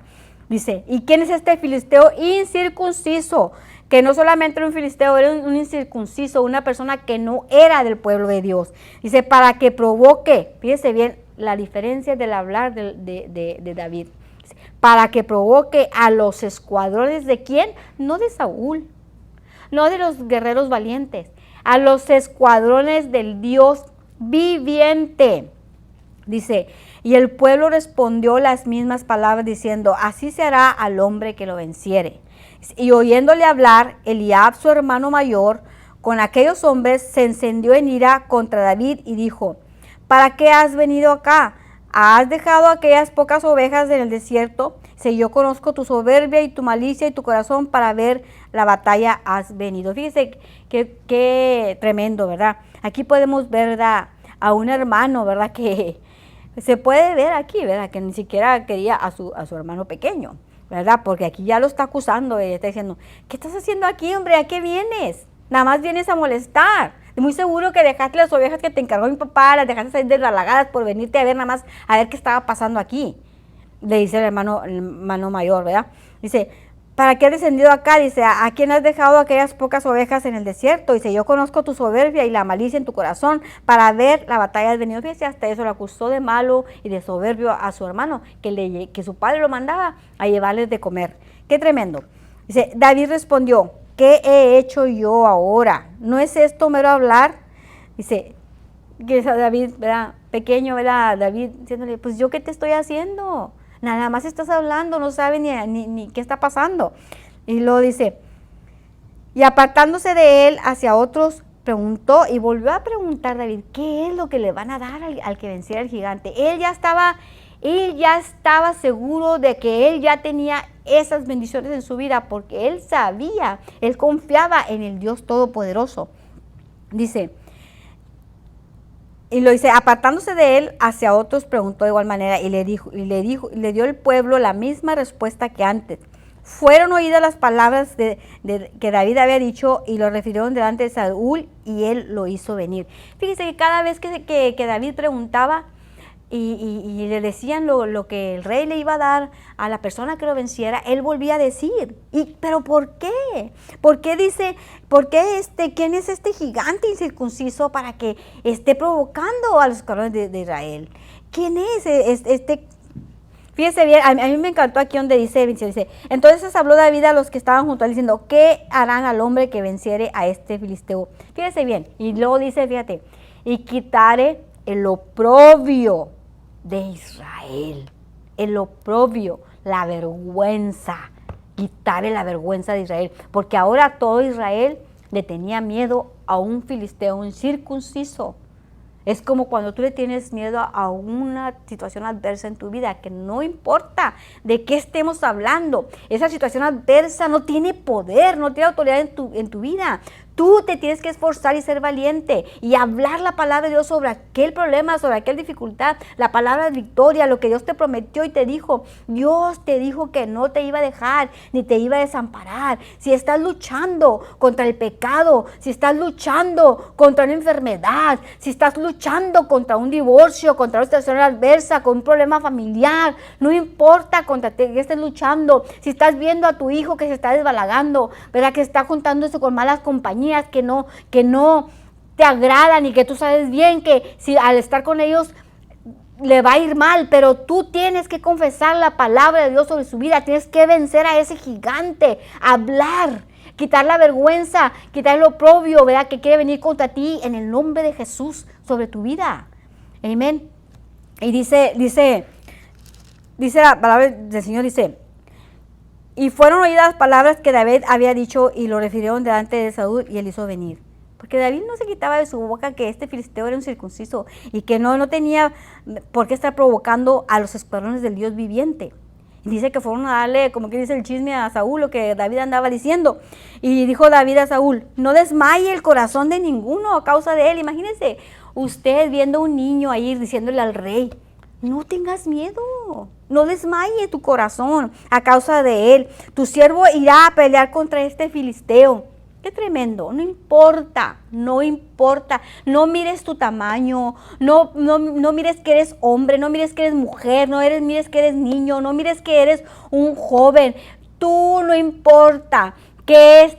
Dice, ¿y quién es este filisteo incircunciso? Que no solamente era un filisteo, era un incircunciso, una persona que no era del pueblo de Dios. Dice, para que provoque, fíjese bien la diferencia del hablar de David. Dice, para que provoque a los escuadrones de ¿quién? No de Saúl, no de los guerreros valientes, a los escuadrones del Dios viviente. Dice, y el pueblo respondió las mismas palabras diciendo, así se hará al hombre que lo venciere. Y oyéndole hablar, Eliab, su hermano mayor, con aquellos hombres se encendió en ira contra David y dijo, ¿para qué has venido acá? ¿Has dejado aquellas pocas ovejas en el desierto? Si yo conozco tu soberbia y tu malicia y tu corazón, para ver la batalla has venido. Fíjese qué tremendo, ¿verdad? Aquí podemos ver, ¿verdad?, a un hermano, ¿verdad?, que se puede ver aquí, ¿verdad?, que ni siquiera quería a su hermano pequeño, ¿verdad? Porque aquí ya lo está acusando y está diciendo, ¿qué estás haciendo aquí, hombre? ¿A qué vienes? Nada más vienes a molestar. Muy seguro que dejaste las ovejas que te encargó mi papá, las dejaste salir deslagadas por venirte a ver nada más, a ver qué estaba pasando aquí. Le dice el hermano mayor, ¿verdad? Dice, ¿para qué has descendido acá? Dice, ¿a quién has dejado aquellas pocas ovejas en el desierto? Dice, yo conozco tu soberbia y la malicia en tu corazón, para ver la batalla has venido. Fíjese, hasta eso lo acusó de malo y de soberbio a su hermano, que su padre lo mandaba a llevarles de comer. Qué tremendo. Dice, David respondió, ¿qué he hecho yo ahora? ¿No es esto mero hablar? Dice, que David, ¿verdad?, pequeño, ¿verdad? David diciéndole, pues yo qué te estoy haciendo, nada más estás hablando, no sabe ni qué está pasando. Y luego dice, y apartándose de él hacia otros, preguntó y volvió a preguntar David, ¿qué es lo que le van a dar al que venciera al gigante? Él ya estaba seguro de que él ya tenía esas bendiciones en su vida, porque él sabía, él confiaba en el Dios Todopoderoso. Dice, y lo dice, apartándose de él hacia otros, preguntó de igual manera, y le dio el pueblo la misma respuesta que antes. Fueron oídas las palabras que David había dicho y lo refirieron delante de Saúl, y él lo hizo venir. Fíjese que cada vez que David preguntaba y le decían lo que el rey le iba a dar a la persona que lo venciera, él volvía a decir, ¿pero por qué? ¿Por qué dice, quién es este gigante incircunciso para que esté provocando a los escuadrones de Israel? ¿Quién es Fíjese bien, a mí me encantó aquí donde dice, entonces habló David a los que estaban junto a él diciendo, ¿qué harán al hombre que venciere a este filisteo? Fíjese bien, y luego dice, fíjate, y quitare el oprobio de Israel, el oprobio, la vergüenza, quitarle la vergüenza de Israel, porque ahora todo Israel le tenía miedo a un filisteo, un circunciso. Es como cuando tú le tienes miedo a una situación adversa en tu vida, que no importa de qué estemos hablando, esa situación adversa no tiene poder, no tiene autoridad en tu vida. Tú te tienes que esforzar y ser valiente y hablar la palabra de Dios sobre aquel problema, sobre aquella dificultad, la palabra de victoria, lo que Dios te prometió y te dijo. Dios te dijo que no te iba a dejar ni te iba a desamparar. Si estás luchando contra el pecado, si estás luchando contra una enfermedad, si estás luchando contra un divorcio, contra una situación adversa, con un problema familiar, no importa contra qué estés luchando, si estás viendo a tu hijo que se está desbalagando, ¿verdad? Que está juntándose con malas compañías, que no te agradan y que tú sabes bien que si al estar con ellos le va a ir mal, pero tú tienes que confesar la palabra de Dios sobre su vida, tienes que vencer a ese gigante, hablar, quitar la vergüenza, quitar lo oprobio, ¿verdad? Que quiere venir contra ti en el nombre de Jesús sobre tu vida. Amén. Y dice la palabra del Señor, dice, y fueron oídas las palabras que David había dicho y lo refirieron delante de Saúl y él hizo venir. Porque David no se quitaba de su boca que este filisteo era un circunciso y que no tenía por qué estar provocando a los escuadrones del Dios viviente. Y dice que fueron a darle, como que dice el chisme a Saúl, lo que David andaba diciendo. Y dijo David a Saúl, no desmaye el corazón de ninguno a causa de él. Imagínense, usted viendo a un niño ahí diciéndole al rey, no tengas miedo, no desmaye tu corazón a causa de él. Tu siervo irá a pelear contra este filisteo. Qué tremendo, no importa. No mires tu tamaño, no mires que eres hombre, no mires que eres mujer, mires que eres niño, no mires que eres un joven. Tú no importa qué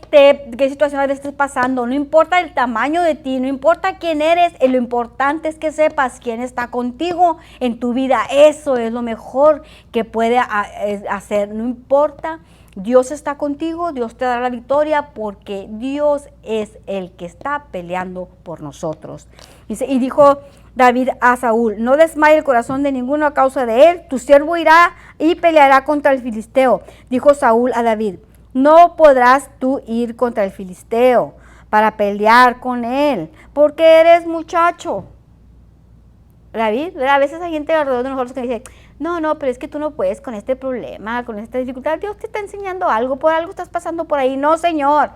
situación estés pasando, no importa el tamaño de ti, no importa quién eres, lo importante es que sepas quién está contigo en tu vida. Eso es lo mejor que puede hacer, no importa. Dios está contigo, Dios te dará la victoria porque Dios es el que está peleando por nosotros. Y dijo David a Saúl, no desmaye el corazón de ninguno a causa de él, tu siervo irá y peleará contra el filisteo. Dijo Saúl a David, no podrás tú ir contra el filisteo para pelear con él, porque eres muchacho. David, a veces hay gente alrededor de nosotros que dice, no, pero es que tú no puedes con este problema, con esta dificultad. Dios te está enseñando algo, por algo estás pasando por ahí. No, Señor.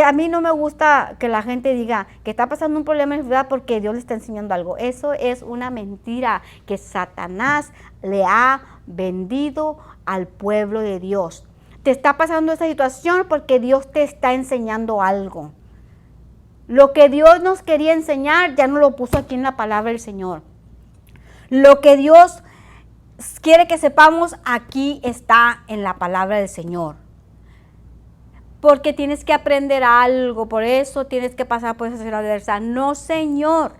A mí no me gusta que la gente diga que está pasando un problema en su vida porque Dios le está enseñando algo. Eso es una mentira que Satanás le ha vendido al pueblo de Dios. Te está pasando esta situación porque Dios te está enseñando algo. Lo que Dios nos quería enseñar ya no lo puso aquí en la palabra del Señor. Lo que Dios quiere que sepamos aquí está en la palabra del Señor. Porque tienes que aprender algo, por eso tienes que pasar por esa situación adversa. No, Señor.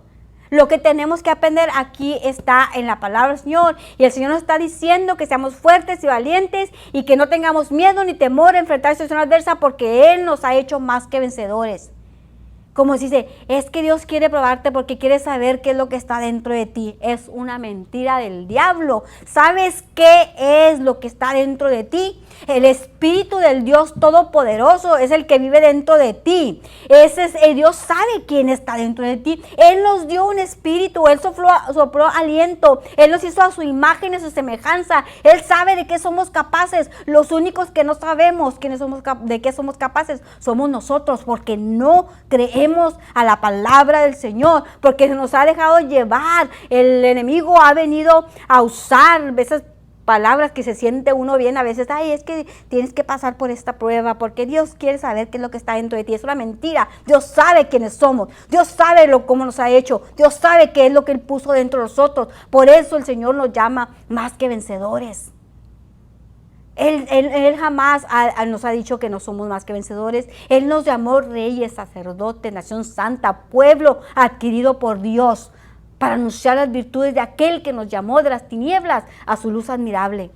Lo que tenemos que aprender aquí está en la palabra del Señor. Y el Señor nos está diciendo que seamos fuertes y valientes y que no tengamos miedo ni temor a enfrentar esta situación adversa porque Él nos ha hecho más que vencedores. Como se dice, es que Dios quiere probarte porque quiere saber qué es lo que está dentro de ti. Es una mentira del diablo. ¿Sabes qué es lo que está dentro de ti? El Espíritu del Dios Todopoderoso es el que vive dentro de ti. Dios sabe quién está dentro de ti. Él nos dio un espíritu, Él sopló aliento, Él nos hizo a su imagen y a su semejanza. Él sabe de qué somos capaces. Los únicos que no sabemos de qué somos capaces somos nosotros, porque no creemos a la palabra del Señor, porque se nos ha dejado llevar. El enemigo ha venido a usar esas palabras que se siente uno bien a veces. Ay, es que tienes que pasar por esta prueba porque Dios quiere saber qué es lo que está dentro de ti. Es una mentira. Dios sabe quiénes somos. Dios sabe cómo nos ha hecho. Dios sabe qué es lo que Él puso dentro de nosotros. Por eso el Señor nos llama más que vencedores. Él jamás nos ha dicho que no somos más que vencedores. Él nos llamó reyes, sacerdotes, nación santa, pueblo adquirido por Dios. para anunciar las virtudes de aquel que nos llamó de las tinieblas a su luz admirable.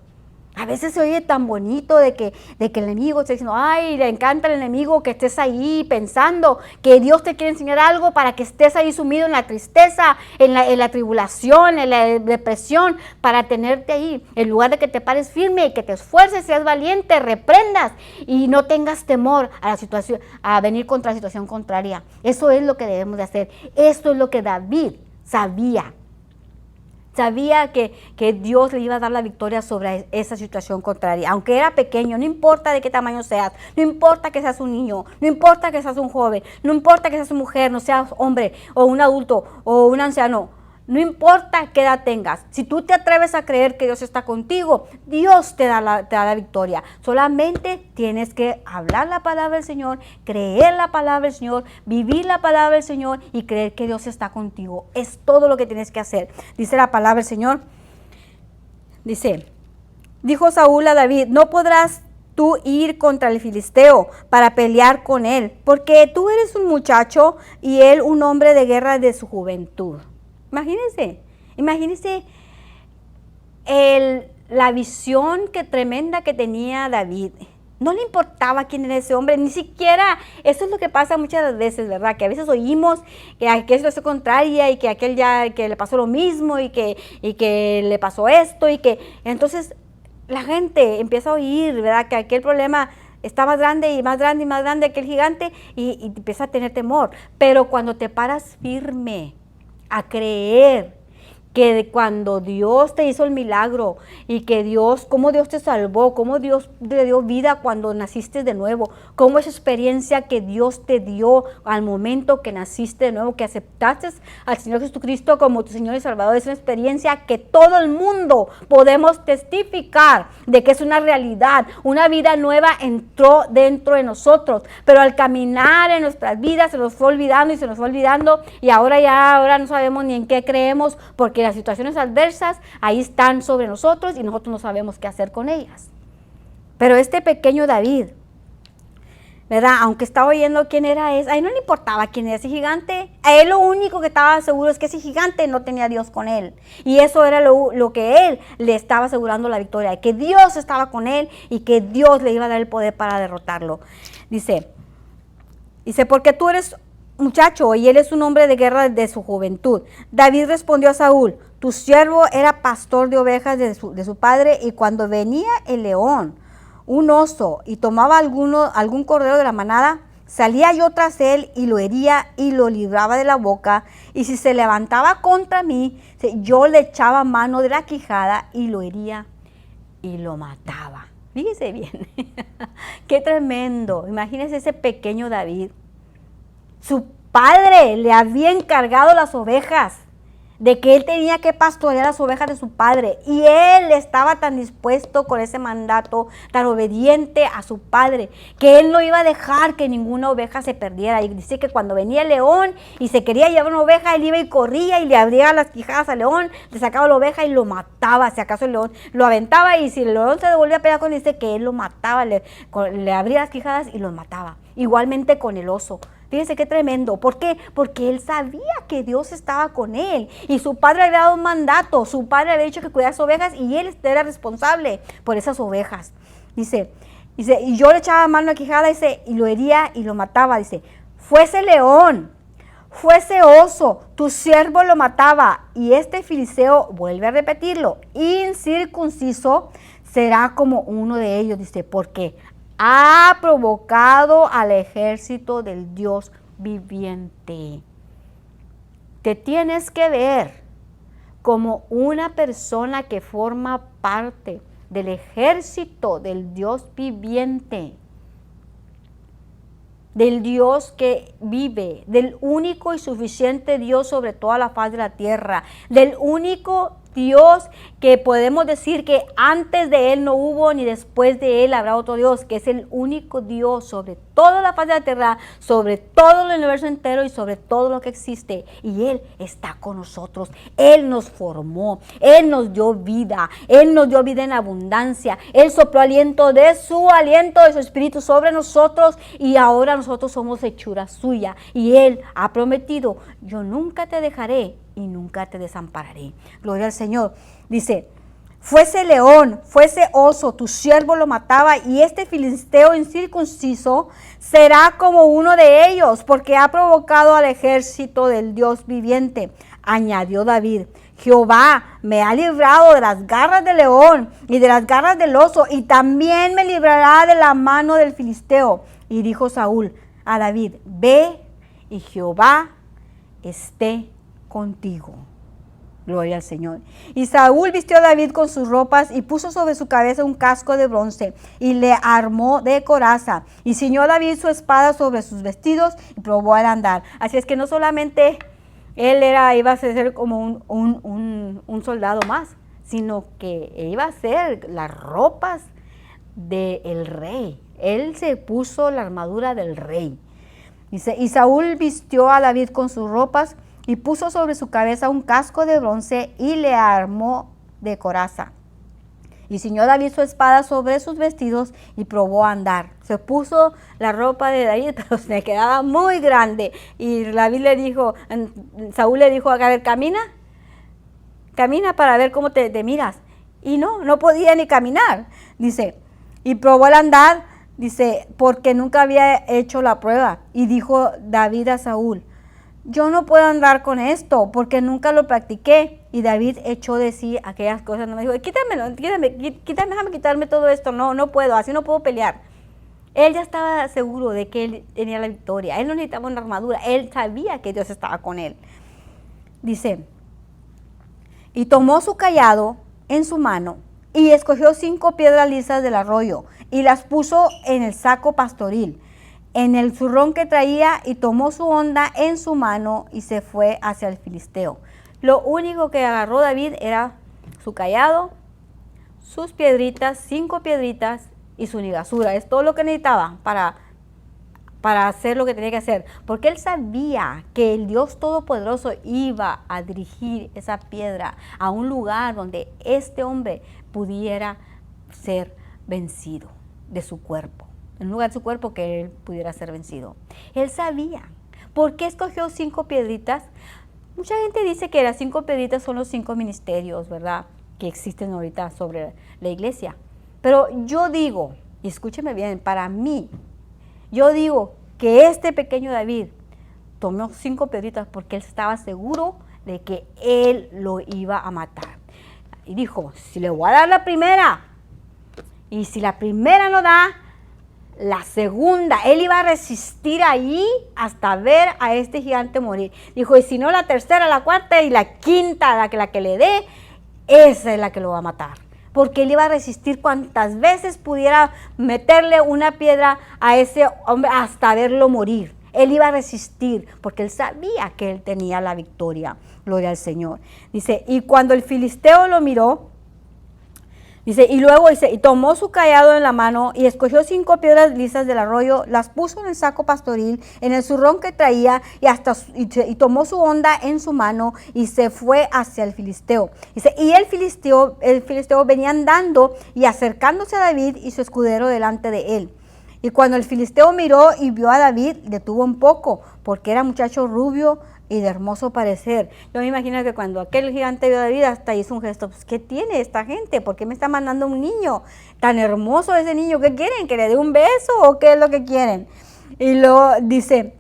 A veces se oye tan bonito de que el enemigo está diciendo, ay, le encanta al enemigo que estés ahí pensando que Dios te quiere enseñar algo para que estés ahí sumido en la tristeza, en la tribulación, en la depresión, para tenerte ahí. En lugar de que te pares firme y que te esfuerces, seas valiente, reprendas y no tengas temor a la situación, a venir contra la situación contraria. Eso es lo que debemos de hacer. Esto es lo que David sabía. Sabía que Dios le iba a dar la victoria sobre esa situación contraria. Aunque era pequeño, no importa de qué tamaño seas, no importa que seas un niño, no importa que seas un joven, no importa que seas mujer, no seas hombre o un adulto o un anciano. No importa qué edad tengas, si tú te atreves a creer que Dios está contigo, Dios te da la victoria. Solamente tienes que hablar la palabra del Señor, creer la palabra del Señor, vivir la palabra del Señor y creer que Dios está contigo. Es todo lo que tienes que hacer. Dice la palabra del Señor, dijo Saúl a David, no podrás tú ir contra el filisteo para pelear con él, porque tú eres un muchacho y él un hombre de guerra de su juventud. Imagínense la visión tremenda que tenía David. No le importaba quién era ese hombre, ni siquiera, eso es lo que pasa muchas veces, ¿verdad? Que a veces oímos que aquel es lo contraria y que aquel ya que le pasó lo mismo y que le pasó esto y que entonces la gente empieza a oír, ¿verdad? Que aquel problema está más grande y más grande y más grande aquel gigante y empieza a tener temor. Pero cuando te paras firme a creer que cuando Dios te hizo el milagro y que cómo Dios te salvó, cómo Dios te dio vida cuando naciste de nuevo, cómo esa experiencia que Dios te dio al momento que naciste de nuevo, que aceptaste al Señor Jesucristo como tu Señor y Salvador, es una experiencia que todo el mundo podemos testificar de que es una realidad, una vida nueva entró dentro de nosotros, pero al caminar en nuestras vidas se nos fue olvidando y ahora no sabemos ni en qué creemos porque las situaciones adversas ahí están sobre nosotros y nosotros no sabemos qué hacer con ellas. Pero este pequeño David, ¿verdad? Aunque estaba oyendo quién era a él no le importaba quién era ese gigante. A él lo único que estaba seguro es que ese gigante no tenía a Dios con él. Y eso era lo que él le estaba asegurando la victoria, de que Dios estaba con él y que Dios le iba a dar el poder para derrotarlo. Dice, porque tú eres muchacho y él es un hombre de guerra de su juventud. David respondió a Saúl, tu siervo era pastor de ovejas de su padre y cuando venía el león, un oso y tomaba algún cordero de la manada, salía yo tras él y lo hería y lo libraba de la boca y si se levantaba contra mí, yo le echaba mano de la quijada y lo hería y lo mataba. Fíjese bien, qué tremendo. Imagínense ese pequeño David. Su padre le había encargado las ovejas, de que él tenía que pastorear las ovejas de su padre. Y él estaba tan dispuesto con ese mandato, tan obediente a su padre, que él no iba a dejar que ninguna oveja se perdiera. Y dice que cuando venía el león y se quería llevar una oveja, él iba y corría y le abría las quijadas al león, le sacaba la oveja y lo mataba. Si acaso el león lo aventaba y si el león se devolvía a pelear con él, dice que él lo mataba, le abría las quijadas y lo mataba. Igualmente con el oso. Fíjense qué tremendo. ¿Por qué? Porque él sabía que Dios estaba con él. Y su padre le había dado un mandato. Su padre había dicho que cuidara sus ovejas y él era responsable por esas ovejas. Dice, y yo le echaba mano a la quijada, y lo hería y lo mataba. Dice, fuese león, fuese oso, tu siervo lo mataba. Y este filisteo, vuelve a repetirlo, incircunciso, será como uno de ellos. Dice, ¿por qué? Ha provocado al ejército del Dios viviente. Te tienes que ver como una persona que forma parte del ejército del Dios viviente, del Dios que vive, del único y suficiente Dios sobre toda la faz de la tierra, del único Dios que podemos decir que antes de Él no hubo ni después de Él habrá otro Dios, que es el único Dios sobre toda la faz de la tierra, sobre todo el universo entero y sobre todo lo que existe. Y Él está con nosotros. Él nos formó, Él nos dio vida en abundancia. Él sopló aliento de su espíritu sobre nosotros y ahora nosotros somos hechura suya. Y Él ha prometido, yo nunca te dejaré y nunca te desampararé. Gloria al Señor. Dice, fuese león, fuese oso, tu siervo lo mataba, y este filisteo incircunciso será como uno de ellos, porque ha provocado al ejército del Dios viviente. Añadió David, Jehová me ha librado de las garras del león y de las garras del oso, y también me librará de la mano del filisteo. Y dijo Saúl a David, ve y Jehová esté contigo. Gloria al Señor. Y Saúl vistió a David con sus ropas y puso sobre su cabeza un casco de bronce y le armó de coraza. Y ciñó David su espada sobre sus vestidos y probó al andar. Así es que no solamente él iba a ser como un soldado más, sino que iba a ser las ropas del rey. Él se puso la armadura del rey. Dice, y Saúl vistió a David con sus ropas y puso sobre su cabeza un casco de bronce y le armó de coraza. Y ciñó David su espada sobre sus vestidos y probó a andar. Se puso la ropa de David, pero se le quedaba muy grande. Y Saúl le dijo, a ver, camina para ver cómo te miras. Y no podía ni caminar. Dice, y probó el andar, dice, porque nunca había hecho la prueba. Y dijo David a Saúl, yo no puedo andar con esto porque nunca lo practiqué. Y David echó de sí aquellas cosas. No me dijo, déjame quitarme todo esto. No puedo, así no puedo pelear. Él ya estaba seguro de que él tenía la victoria. Él no necesitaba una armadura. Él sabía que Dios estaba con él. Dice, y tomó su cayado en su mano y escogió 5 piedras lisas del arroyo y las puso en el saco pastoril, en el zurrón que traía, y tomó su honda en su mano y se fue hacia el filisteo. Lo único que agarró David era su cayado, sus piedritas, 5 piedritas y su ligasura. Es todo lo que necesitaba para hacer lo que tenía que hacer. Porque él sabía que el Dios Todopoderoso iba a dirigir esa piedra a un lugar donde este hombre pudiera ser vencido de su cuerpo. En un lugar de su cuerpo que él pudiera ser vencido. Él sabía. ¿Por qué escogió 5 piedritas? Mucha gente dice que las 5 piedritas son los 5 ministerios, ¿verdad?, que existen ahorita sobre la iglesia. Pero yo digo, y escúcheme bien, para mí, yo digo que este pequeño David tomó 5 piedritas porque él estaba seguro de que él lo iba a matar. Y dijo, si le voy a dar la primera, y si la primera no da, la segunda, él iba a resistir ahí hasta ver a este gigante morir. Dijo, y si no, la tercera, la cuarta y la quinta, la que le dé, esa es la que lo va a matar. Porque él iba a resistir cuantas veces pudiera meterle una piedra a ese hombre hasta verlo morir. Él iba a resistir porque él sabía que él tenía la victoria. Gloria al Señor. Dice, y cuando el filisteo lo miró, dice, y luego dice, y tomó su cayado en la mano y escogió 5 piedras lisas del arroyo, las puso en el saco pastoril, en el zurrón que traía, y tomó su honda en su mano y se fue hacia el filisteo. Dice, y el filisteo venía andando y acercándose a David y su escudero delante de él. Y cuando el filisteo miró y vio a David, detuvo un poco, porque era muchacho rubio y de hermoso parecer. Yo me imagino que cuando aquel gigante vio a David, hasta hizo un gesto, pues, ¿qué tiene esta gente? ¿Por qué me está mandando un niño tan hermoso ese niño? ¿Qué quieren? ¿Que le dé un beso o qué es lo que quieren? Y luego dice,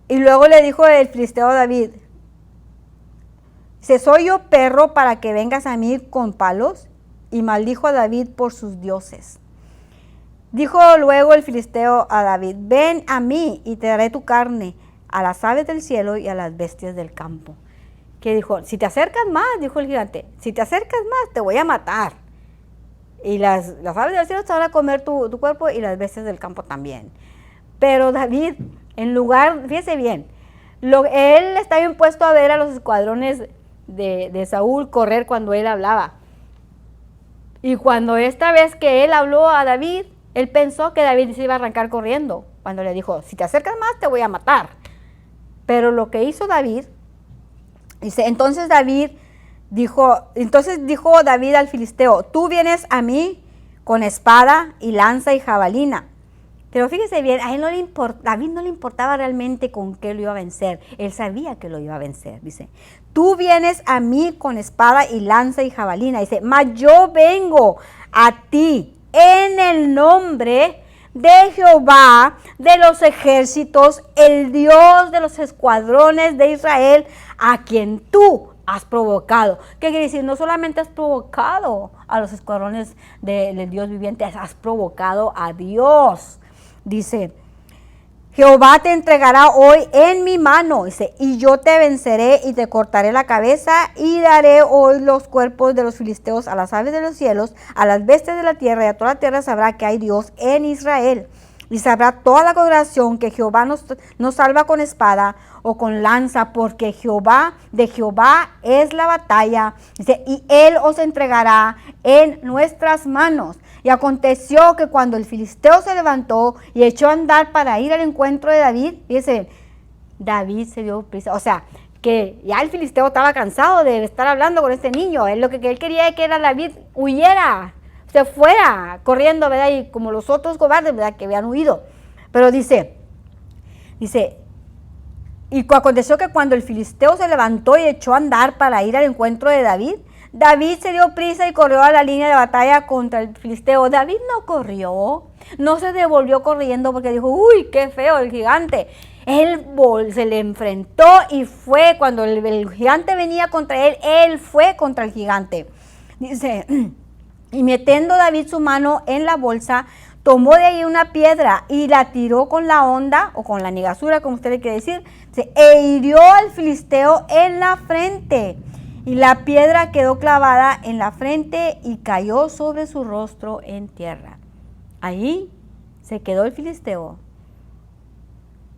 y luego le dijo el filisteo a David, dice, ¿soy yo perro para que vengas a mí con palos? Y maldijo a David por sus dioses. Dijo luego el filisteo a David, ven a mí y te daré tu carne, a las aves del cielo y a las bestias del campo. Que dijo, si te acercas más, dijo el gigante, si te acercas más te voy a matar. Y las aves del cielo te van a comer tu cuerpo y las bestias del campo también. Pero David, en lugar, fíjese bien, él estaba impuesto a ver a los escuadrones de Saúl correr cuando él hablaba. Y cuando esta vez que él habló a David, él pensó que David se iba a arrancar corriendo. Cuando le dijo, si te acercas más te voy a matar. Pero lo que hizo David, dice, entonces dijo David al filisteo, tú vienes a mí con espada y lanza y jabalina, Pero fíjese bien, a él no le David no le importaba realmente con qué lo iba a vencer. Él sabía que lo iba a vencer. Dice, tú vienes a mí con espada y lanza y jabalina. Dice, mas yo vengo a ti en el nombre de Jehová de los ejércitos, el Dios de los escuadrones de Israel, a quien tú has provocado. ¿Qué quiere decir? No solamente has provocado a los escuadrones del Dios viviente, has provocado a Dios. Dice, Jehová te entregará hoy en mi mano, dice, y yo te venceré y te cortaré la cabeza y daré hoy los cuerpos de los filisteos a las aves de los cielos, a las bestias de la tierra, y a toda la tierra sabrá que hay Dios en Israel. Y sabrá toda la congregación que Jehová nos salva con espada o con lanza, porque de Jehová es la batalla. Dice, y él os entregará en nuestras manos. Y aconteció que cuando el filisteo se levantó y echó a andar para ir al encuentro de David, dice, David se dio prisa. O sea, que ya el filisteo estaba cansado de estar hablando con este niño. Él lo que él quería es que David huyera, se fuera corriendo, ¿verdad? Y como los otros cobardes, ¿verdad? Que habían huido. Pero dice, y aconteció que cuando el filisteo se levantó y echó a andar para ir al encuentro de David, David se dio prisa y corrió a la línea de batalla contra el filisteo. David no corrió, no se devolvió corriendo porque dijo, uy, qué feo el gigante. Él se le enfrentó y fue cuando el gigante venía contra él, él fue contra el gigante. Dice, y metiendo David su mano en la bolsa, tomó de ahí una piedra y la tiró con la honda o con la ligadura, como usted le quiere decir, e hirió al filisteo en la frente. Y la piedra quedó clavada en la frente y cayó sobre su rostro en tierra. Ahí se quedó el filisteo,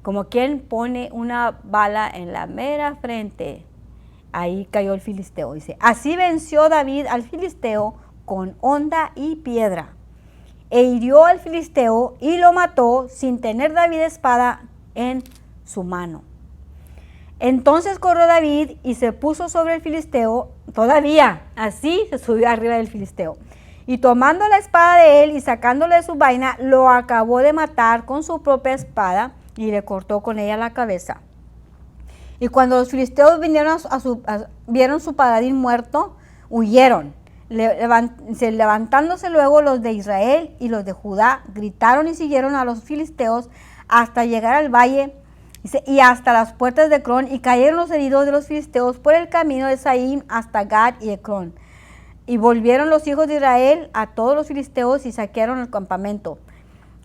como quien pone una bala en la mera frente. Ahí cayó el filisteo. Dice, así venció David al filisteo con honda y piedra. E hirió al filisteo y lo mató sin tener David espada en su mano. Entonces corrió David y se puso sobre el filisteo, todavía así se subió arriba del filisteo. Y tomando la espada de él y sacándole de su vaina, lo acabó de matar con su propia espada y le cortó con ella la cabeza. Y cuando los filisteos vieron su paladín muerto, huyeron. Levantándose luego los de Israel y los de Judá, gritaron y siguieron a los filisteos hasta llegar al valle y hasta las puertas de Ecrón, y cayeron los heridos de los filisteos por el camino de Saim hasta Gad y Ecrón. Y volvieron los hijos de Israel a todos los filisteos y saquearon el campamento.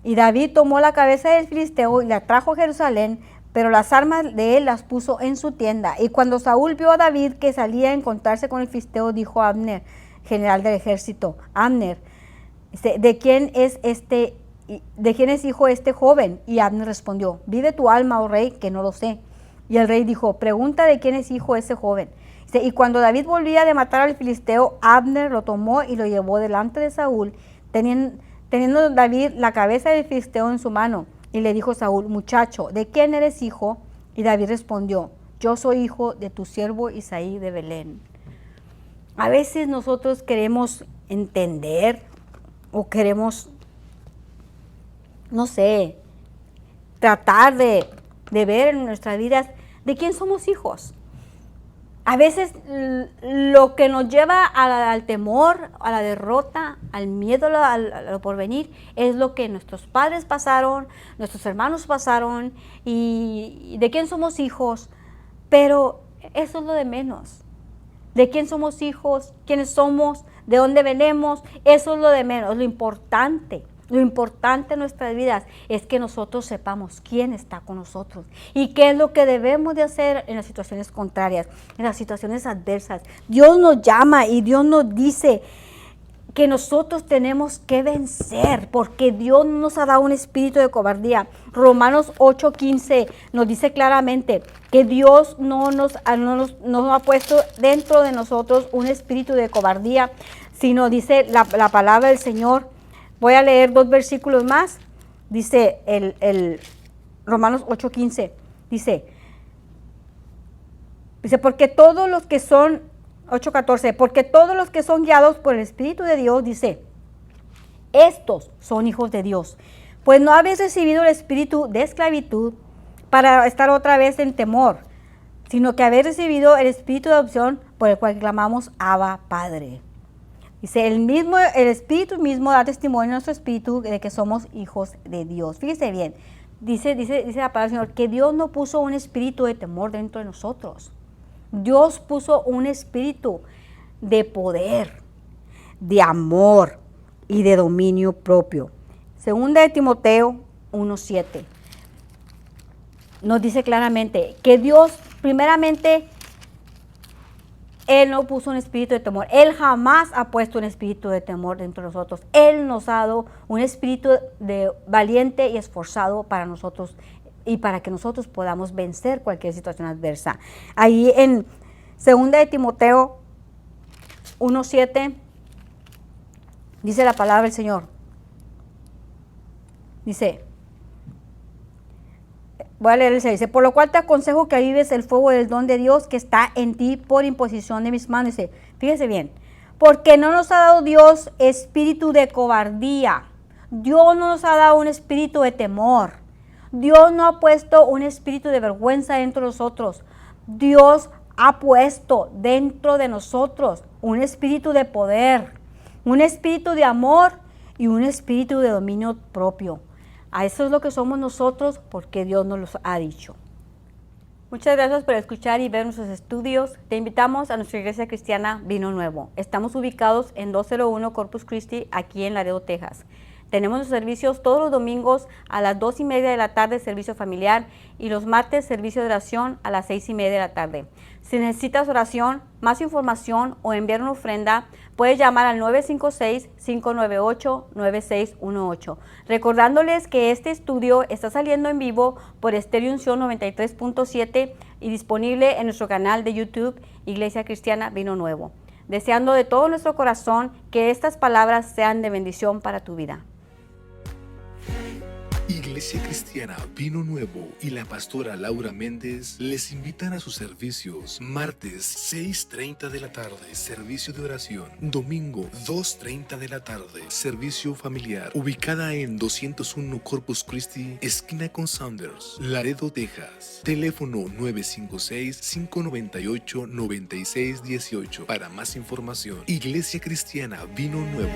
Y David tomó la cabeza del filisteo y la trajo a Jerusalén, pero las armas de él las puso en su tienda. Y cuando Saúl vio a David que salía a encontrarse con el filisteo, dijo a Abner, general del ejército, Abner, ¿de quién es hijo este joven? Y Abner respondió, vive tu alma, oh rey, que no lo sé. Y el rey dijo, pregunta de quién es hijo ese joven. Y cuando David volvía de matar al filisteo, Abner lo tomó y lo llevó delante de Saúl, teniendo David la cabeza del filisteo en su mano. Y le dijo Saúl, muchacho, ¿de quién eres hijo? Y David respondió, yo soy hijo de tu siervo Isaí de Belén. A veces nosotros queremos entender o queremos, no sé, tratar de ver en nuestras vidas de quién somos hijos. A veces lo que nos lleva al temor, a la derrota, al miedo a lo porvenir, es lo que nuestros padres pasaron, nuestros hermanos pasaron, y de quién somos hijos. Pero eso es lo de menos. De quién somos hijos, quiénes somos, de dónde venimos, eso es lo de menos. Lo importante en nuestras vidas es que nosotros sepamos quién está con nosotros y qué es lo que debemos de hacer en las situaciones contrarias, en las situaciones adversas. Dios nos llama y Dios nos dice que nosotros tenemos que vencer, porque Dios no nos ha dado un espíritu de cobardía. Romanos 8:15 nos dice claramente que Dios no nos ha puesto dentro de nosotros un espíritu de cobardía, sino dice la palabra del Señor. Voy a leer 2 versículos más. Dice el Romanos 8:15. Dice, porque todos los que son, 8:14, porque todos los que son guiados por el Espíritu de Dios, dice, estos son hijos de Dios. Pues no habéis recibido el espíritu de esclavitud para estar otra vez en temor, sino que habéis recibido el espíritu de adopción por el cual clamamos Abba, Padre. Dice, el espíritu mismo da testimonio en nuestro espíritu de que somos hijos de Dios. Fíjese bien, dice la palabra del Señor, que Dios no puso un espíritu de temor dentro de nosotros. Dios puso un espíritu de poder, de amor y de dominio propio. Segunda de Timoteo 1:7 nos dice claramente que Dios, primeramente, Él no puso un espíritu de temor. Él jamás ha puesto un espíritu de temor dentro de nosotros. Él nos ha dado un espíritu de valiente y esforzado para nosotros y para que nosotros podamos vencer cualquier situación adversa. Ahí en Segunda de Timoteo 1:7 dice la palabra del Señor. Dice, voy a leer el 6. Dice, por lo cual te aconsejo que avives el fuego del don de Dios que está en ti por imposición de mis manos. Dice, fíjese bien, porque no nos ha dado Dios espíritu de cobardía. Dios no nos ha dado un espíritu de temor. Dios no ha puesto un espíritu de vergüenza dentro de nosotros. Dios ha puesto dentro de nosotros un espíritu de poder, un espíritu de amor y un espíritu de dominio propio. A eso es lo que somos nosotros porque Dios nos lo ha dicho. Muchas gracias por escuchar y ver nuestros estudios. Te invitamos a nuestra iglesia cristiana Vino Nuevo. Estamos ubicados en 201 Corpus Christi, aquí en Laredo, Texas. Tenemos los servicios todos los domingos a las 2:30 de la tarde, servicio familiar, y los martes, servicio de oración a las 6:30 de la tarde. Si necesitas oración, más información o enviar una ofrenda, puedes llamar al 956-598-9618. Recordándoles que este estudio está saliendo en vivo por Estéreo Unción 93.7 y disponible en nuestro canal de YouTube, Iglesia Cristiana Vino Nuevo. Deseando de todo nuestro corazón que estas palabras sean de bendición para tu vida. Iglesia Cristiana Vino Nuevo y la pastora Laura Méndez les invitan a sus servicios martes 6:30 de la tarde, servicio de oración, domingo 2:30 de la tarde, servicio familiar, ubicada en 201 Corpus Christi, esquina con Saunders, Laredo, Texas. Teléfono 956-598-9618 para más información. Iglesia Cristiana Vino Nuevo.